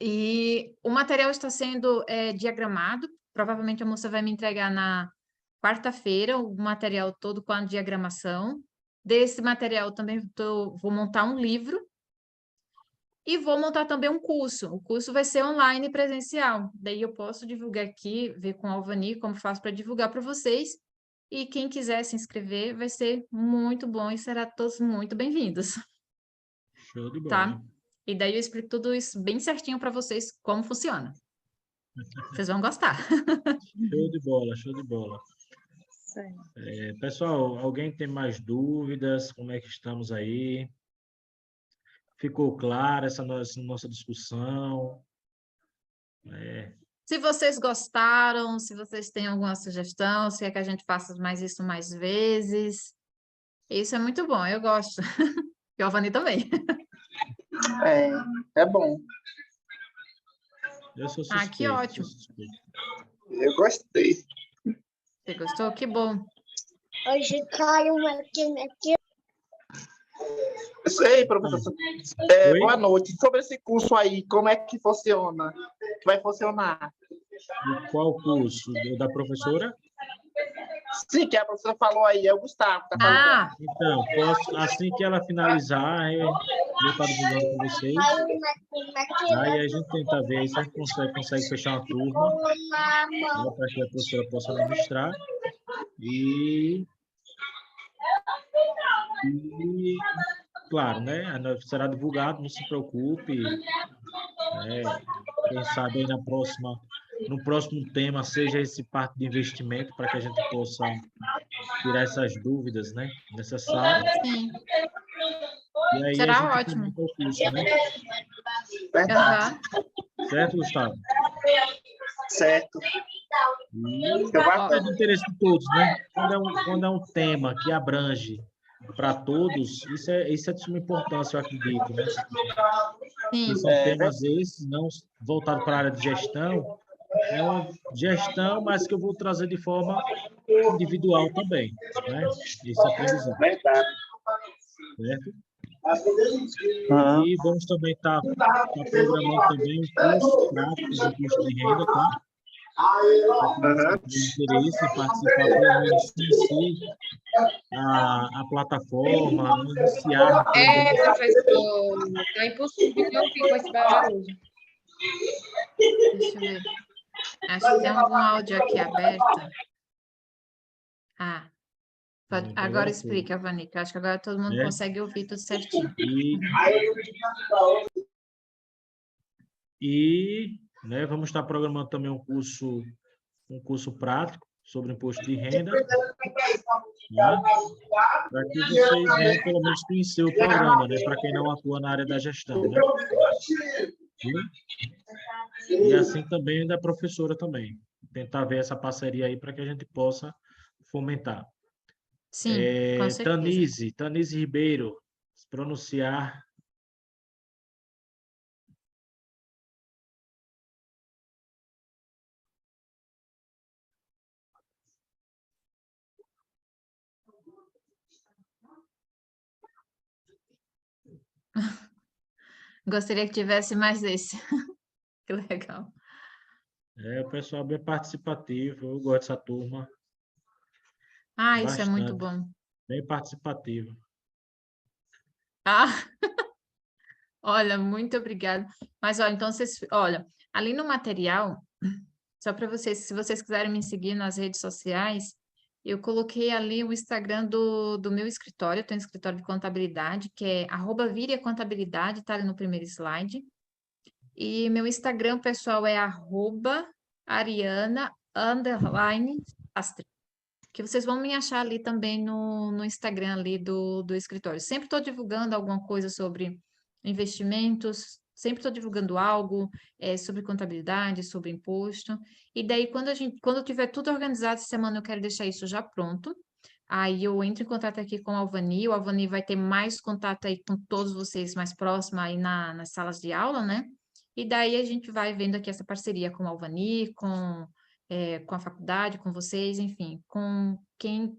E o material está sendo diagramado. Provavelmente a moça vai me entregar na quarta-feira o material todo com a diagramação. Desse material também vou montar um livro e vou montar também um curso. O curso vai ser online e presencial. Daí eu posso divulgar aqui, ver com a Alvani como faço para divulgar para vocês. E quem quiser se inscrever vai ser muito bom e será todos muito bem-vindos. Show de bola. Tá? E daí eu explico tudo isso bem certinho para vocês, como funciona. Vocês vão gostar. Show de bola, show de bola. Pessoal, alguém tem mais dúvidas? Como é que estamos aí? Ficou clara essa nossa discussão? Se vocês gostaram, se vocês têm alguma sugestão, se é que a gente faça mais isso mais vezes. Isso é muito bom, eu gosto. E o Alvani também. É bom. Eu sou suspeito. Que ótimo. Eu gostei. Você gostou? Que bom. Hoje caiu aqui. Sei, professor. Boa noite. Sobre esse curso aí, como é que funciona? Que vai funcionar? E qual curso? Da professora? Sim, que a professora falou aí, é o Gustavo que tá falando. Então, assim que ela finalizar, eu vou estar divulgando com vocês. Aí a gente tenta ver se a gente consegue fechar uma turma, né, para que a professora possa ministrar. E claro, né? Será divulgado, não se preocupe. Quem sabe aí no próximo tema seja esse parte de investimento para que a gente possa tirar essas dúvidas, né, necessárias. Sim. E aí Será a gente ótimo. começa o curso, né? Certo, Gustavo? Certo. É do interesse de todos, né? Quando é um tema que abrange para todos, isso é de suma importância, eu acredito, né? Sim. São temas esses, não voltados para a área de gestão, é uma gestão, mas que eu vou trazer de forma individual também, né? Esse aprendizado. Certo? E vamos também estar programando também um curso prático de imposto de renda, tá? Tem interesse em participar, pelo menos conhecer a plataforma, iniciar. Professor, está impossível de ouvir com esse barulho. Deixa eu ver. Acho que tem algum áudio aqui aberto. Agora explica, Vanica. Acho que agora todo mundo consegue ouvir tudo certinho. E né, vamos estar programando também um curso prático sobre imposto de renda, tá? Para que vocês venham pelo menos conhecer o programa, né? Para quem não atua na área da gestão, né? E assim também da professora também. Tentar ver essa parceria aí para que a gente possa fomentar. Sim, com certeza. Tanise Ribeiro, se pronunciar. Gostaria que tivesse mais esse. Que legal. O pessoal bem participativo, eu gosto dessa turma. Isso é muito bom. Bem participativo. Olha, muito obrigada. Mas, olha, então, ali no material, só para vocês, se vocês quiserem me seguir nas redes sociais, eu coloquei ali o Instagram do meu escritório, eu tenho um escritório de contabilidade, que é @viriacontabilidade, tá ali no primeiro slide. E meu Instagram, pessoal, é @ariana_sastre, que vocês vão me achar ali também no Instagram ali do escritório. Sempre estou divulgando alguma coisa sobre investimentos, sempre estou divulgando algo sobre contabilidade, sobre imposto. E daí, quando eu tiver tudo organizado, essa semana eu quero deixar isso já pronto. Aí eu entro em contato aqui com o Alvani vai ter mais contato aí com todos vocês mais próximos aí nas salas de aula, né? E daí a gente vai vendo aqui essa parceria com o Alvani, com a faculdade, com vocês, enfim, com quem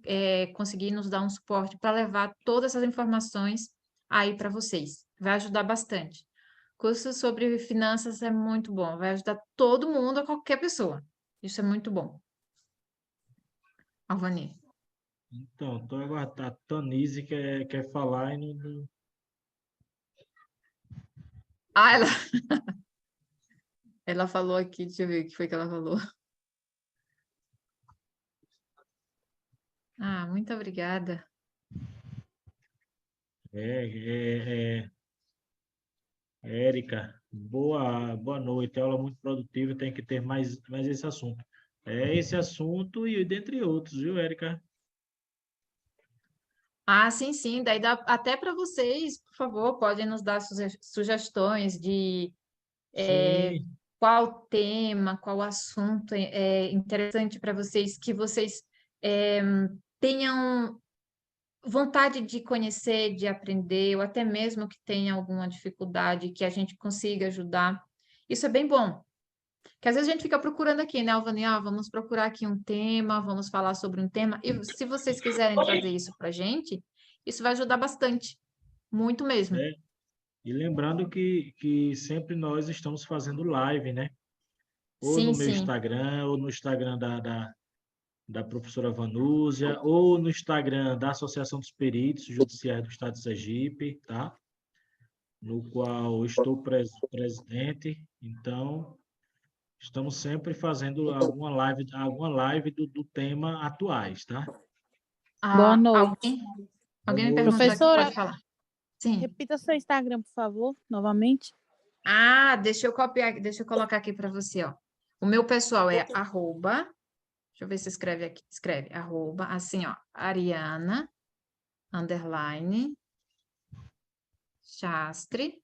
conseguir nos dar um suporte para levar todas essas informações aí para vocês. Vai ajudar bastante. Curso sobre finanças é muito bom, vai ajudar todo mundo, qualquer pessoa. Isso é muito bom. Alvani. Então, estou aguardando. A Tanise quer falar e não... Ela falou aqui, deixa eu ver o que foi que ela falou. Muito obrigada. Érica, boa noite. Aula muito produtiva, tem que ter mais esse assunto. Esse assunto e dentre outros, viu, Érica? Sim. Daí dá até para vocês, por favor, podem nos dar sugestões de qual tema, qual assunto é interessante para vocês, que vocês tenham vontade de conhecer, de aprender, ou até mesmo que tenha alguma dificuldade, que a gente consiga ajudar. Isso é bem bom. Que às vezes a gente fica procurando aqui, né, Alvani? Ah, vamos procurar aqui um tema, vamos falar sobre um tema. E se vocês quiserem trazer isso para a gente, isso vai ajudar bastante. Muito mesmo. É. E lembrando que sempre nós estamos fazendo live, né? Ou Sim, no meu sim. Instagram, ou no Instagram da professora Vanúzia, ou no Instagram da Associação dos Peritos Judiciários do Estado de Sergipe, tá? No qual eu estou presidente. Então, estamos sempre fazendo alguma live do tema atuais, tá? Boa Ah, noite. alguém me perguntou aqui, Professora, pode falar. Sim. repita seu Instagram, por favor, novamente. Ah, deixa eu copiar, deixa eu colocar aqui para você, ó. O meu pessoal é arroba, deixa eu ver se escreve aqui, escreve arroba, assim, ó, Ariana, underline, Chastre.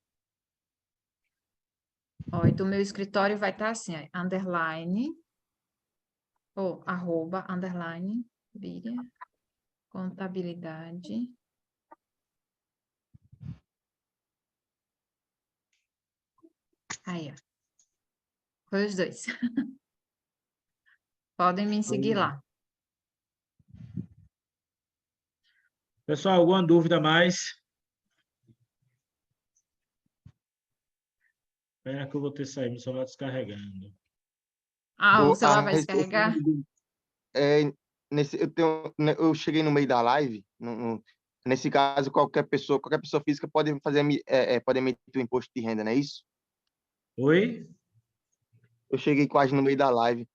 Ó, e do meu escritório vai estar assim, ó, underline, ou arroba, underline, Bíria, contabilidade. Aí, ó. Foi os dois. Podem me seguir lá. Pessoal, alguma dúvida mais? Espera que eu vou ter saído, meu celular descarregando. Ah, o celular vai respeito descarregar? eu cheguei no meio da live. Nesse caso, qualquer pessoa física pode pode emitir o imposto de renda, não é isso? Oi? Eu cheguei quase no meio da live.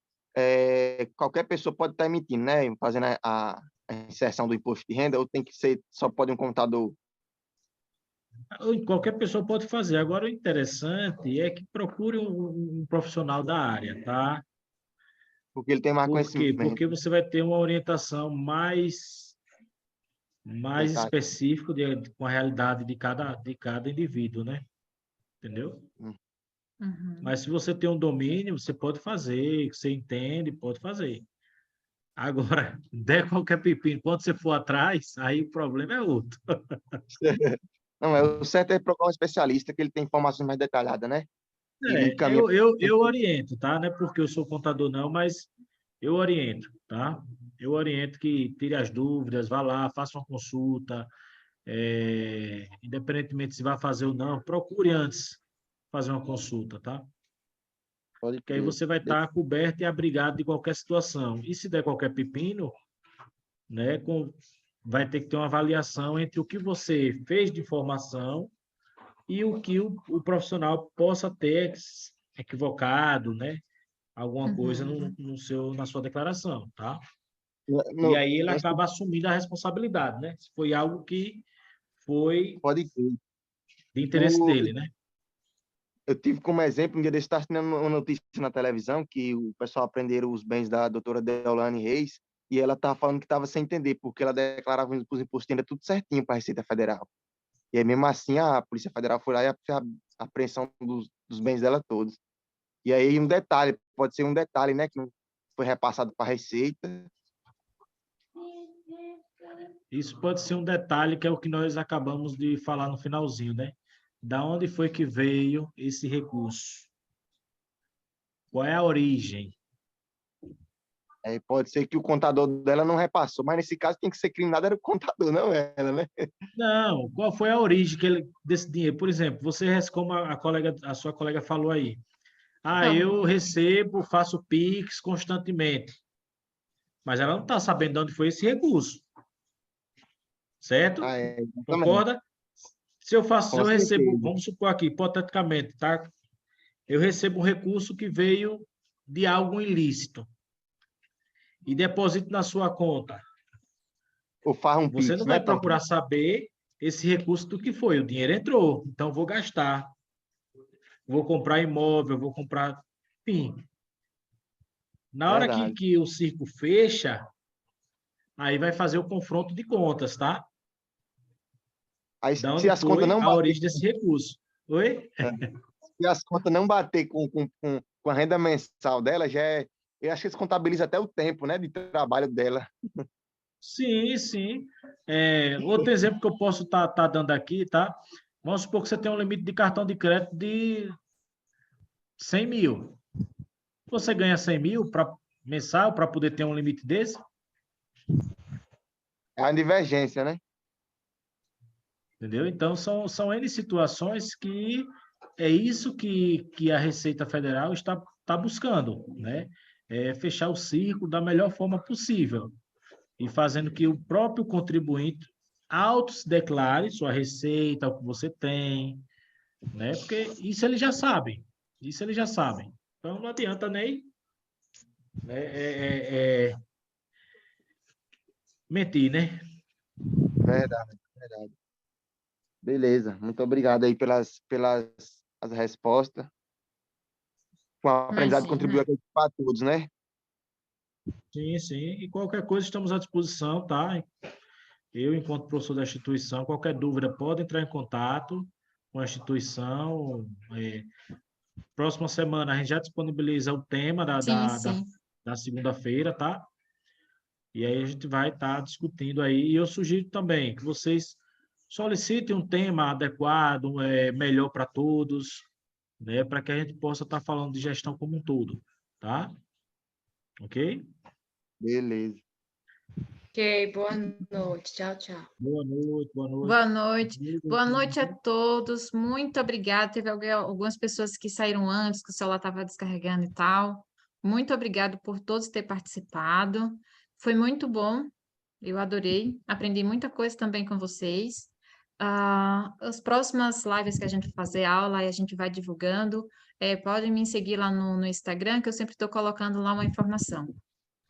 Qualquer pessoa pode estar emitindo, né? Fazendo a inserção do imposto de renda, ou tem que ser, só pode um contador? Qualquer pessoa pode fazer. Agora, o interessante é que procure um profissional da área, tá? Porque ele tem mais Por quê? conhecimento. Porque você vai ter uma orientação mais Verdade. específica com a realidade de cada indivíduo, né? Entendeu? Uhum. Mas se você tem um domínio, você pode fazer, você entende, pode fazer. Agora, der qualquer pepino, quando você for atrás, aí o problema é outro. Não, o certo é procurar um especialista, que ele tem informações mais detalhadas, né? E ele encaminha. Eu oriento, tá? Não é porque eu sou contador, não, mas eu oriento, tá? Eu oriento que tire as dúvidas, vá lá, faça uma consulta, independentemente se vai fazer ou não, procure antes fazer uma consulta, tá? Pode Porque aí crer. você vai estar coberto e abrigado de qualquer situação. E se der qualquer pepino, né, vai ter que ter uma avaliação entre o que você fez de informação e o que o profissional possa ter equivocado, né? Alguma coisa na sua declaração, tá? E aí ele acaba assumindo a responsabilidade, né? Se foi algo que foi Pode crer. de interesse dele, né? Eu tive como exemplo, um dia desse, estava assistindo uma notícia na televisão, que o pessoal apreenderam os bens da doutora Deolane Reis, e ela estava falando que estava sem entender, porque ela declarava os impostos de renda tudo certinho para a Receita Federal. E aí, mesmo assim, a Polícia Federal foi lá e fez a apreensão dos bens dela todos. E aí, um detalhe, pode ser um detalhe, né, que não foi repassado para a Receita. Isso pode ser um detalhe que é o que nós acabamos de falar no finalzinho, né? Da onde foi que veio esse recurso? Qual é a origem? Pode ser que o contador dela não repassou, mas nesse caso tem que ser criminado era o contador, não ela, né? Não, qual foi a origem desse dinheiro? Por exemplo, você, como a sua colega falou aí, eu recebo, faço Pix constantemente, mas ela não está sabendo de onde foi esse recurso, certo? Concorda? Se eu recebo, vamos supor aqui, hipoteticamente, tá? Eu recebo um recurso que veio de algo ilícito e deposito na sua conta. Você não vai procurar saber esse recurso do que foi. O dinheiro entrou, então vou gastar. Vou comprar imóvel, vou comprar... Enfim. Na hora que o circo fecha, aí vai fazer o confronto de contas, tá? Aí, da onde foi a origem desse recurso. Oi? Se as contas não bater com a renda mensal dela, eu acho que eles contabilizam até o tempo, né, de trabalho dela. Sim, sim. Outro exemplo que eu posso estar dando aqui, tá? Vamos supor que você tem um limite de cartão de crédito de 100 mil. Você ganha 100 mil mensal para poder ter um limite desse? É a divergência, né? Entendeu? Então, são N situações que é isso que a Receita Federal está buscando, né? É fechar o círculo da melhor forma possível e fazendo que o próprio contribuinte auto-declare sua receita, o que você tem, né? Porque isso eles já sabem, isso eles já sabem. Então, não adianta nem mentir, né? Verdade, verdade. Beleza, muito obrigado aí pelas as respostas. Com a aprendizado Imagina. contribuiu para todos, né? Sim, sim. E qualquer coisa estamos à disposição, tá? Eu, enquanto professor da instituição, qualquer dúvida pode entrar em contato com a instituição. Próxima semana a gente já disponibiliza o tema Sim, sim. da segunda-feira, tá? E aí a gente vai estar discutindo aí. E eu sugiro também que vocês solicitem um tema adequado, melhor para todos, né? Para que a gente possa estar falando de gestão como um todo, tá? Ok? Beleza. Ok, boa noite. Tchau, tchau. Boa noite, boa noite. Boa noite. Boa noite a todos. Muito obrigada. Teve algumas pessoas que saíram antes, que o celular estava descarregando e tal. Muito obrigado por todos terem participado. Foi muito bom. Eu adorei. Aprendi muita coisa também com vocês. As próximas lives que a gente fazer aula, aí a gente vai divulgando. Podem me seguir lá no Instagram, que eu sempre estou colocando lá uma informação.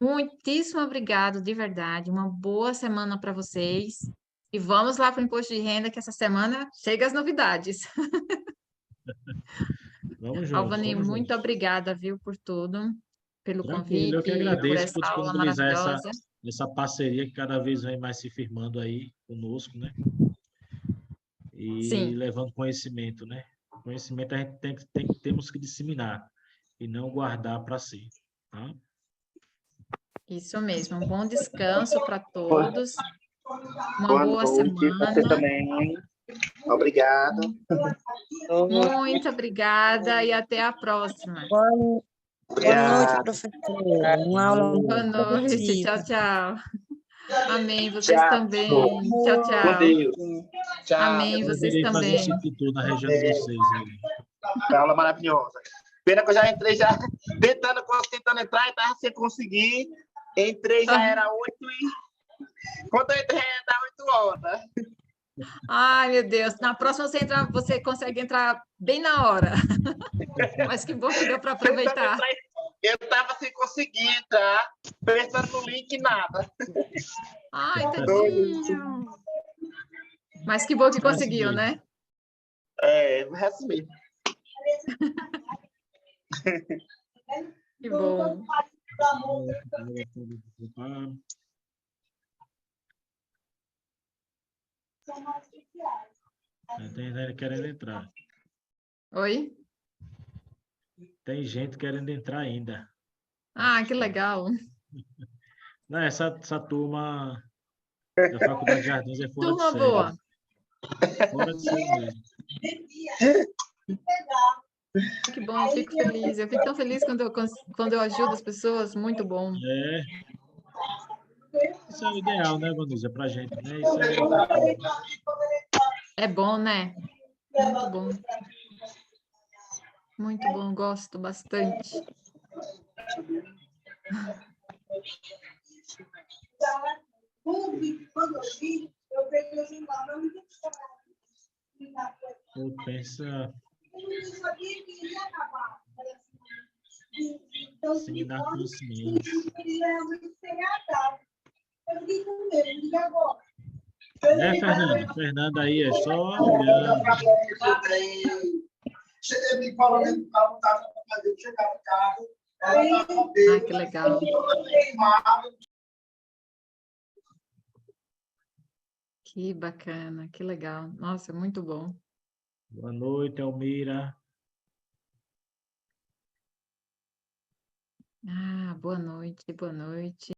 Muitíssimo obrigado, de verdade. Uma boa semana para vocês. E vamos lá para o imposto de renda, que essa semana chega as novidades. Vamos juntos, Alvani, vamos muito juntos. obrigada, viu, por tudo, pelo Tranquilo, eu que convite, por agradeço essa por aula disponibilizar maravilhosa. essa parceria que cada vez vem mais se firmando aí conosco, né? E Sim, levando conhecimento, né? Conhecimento a gente temos que disseminar e não guardar para si, tá? isso mesmo. Um bom descanso para todos. Uma Boa boa noite, você semana. também. Obrigado. Muito obrigada e até a próxima. Boa noite, Obrigado. professora. Uma aula muito Boa noite. Tchau, produtiva. tchau. Amém. Vocês Tchau. também. Tchau, Com tchau. Deus. Tchau. Amém. Eu Vocês irei fazer também. esse tutor na região de vocês aí. Foi uma aula maravilhosa. Pena que eu já entrei tentando entrar e estava sem conseguir. Entrei, já era 8 e... Quando eu entrei, era 8 horas. Ai, meu Deus. Na próxima você consegue entrar bem na hora. Mas que bom que deu para aproveitar. Eu estava sem conseguir entrar, pensando no link e nada. Ai, tadinho. Mas que bom que conseguiu, né? É assim mesmo. Que bom. Tem gente querendo entrar. Oi? Tem gente querendo entrar ainda. Ah, que legal. Não, essa turma da Faculdade de Jardins é fora de Turma série. boa. Fora de série mesmo. Que bom, eu fico feliz. Eu fico tão feliz quando eu ajudo as pessoas. Muito bom. Isso é o ideal, né, Vanessa, pra gente, né? Isso É bom, né? Muito bom. Muito bom, gosto bastante. Eu penso disseminar conhecimento. Né, Fernanda? Fernanda aí é só olhando. Ah, que legal. Que bacana, que legal. Nossa, muito bom. Boa noite, Elmira. Ah, boa noite, boa noite.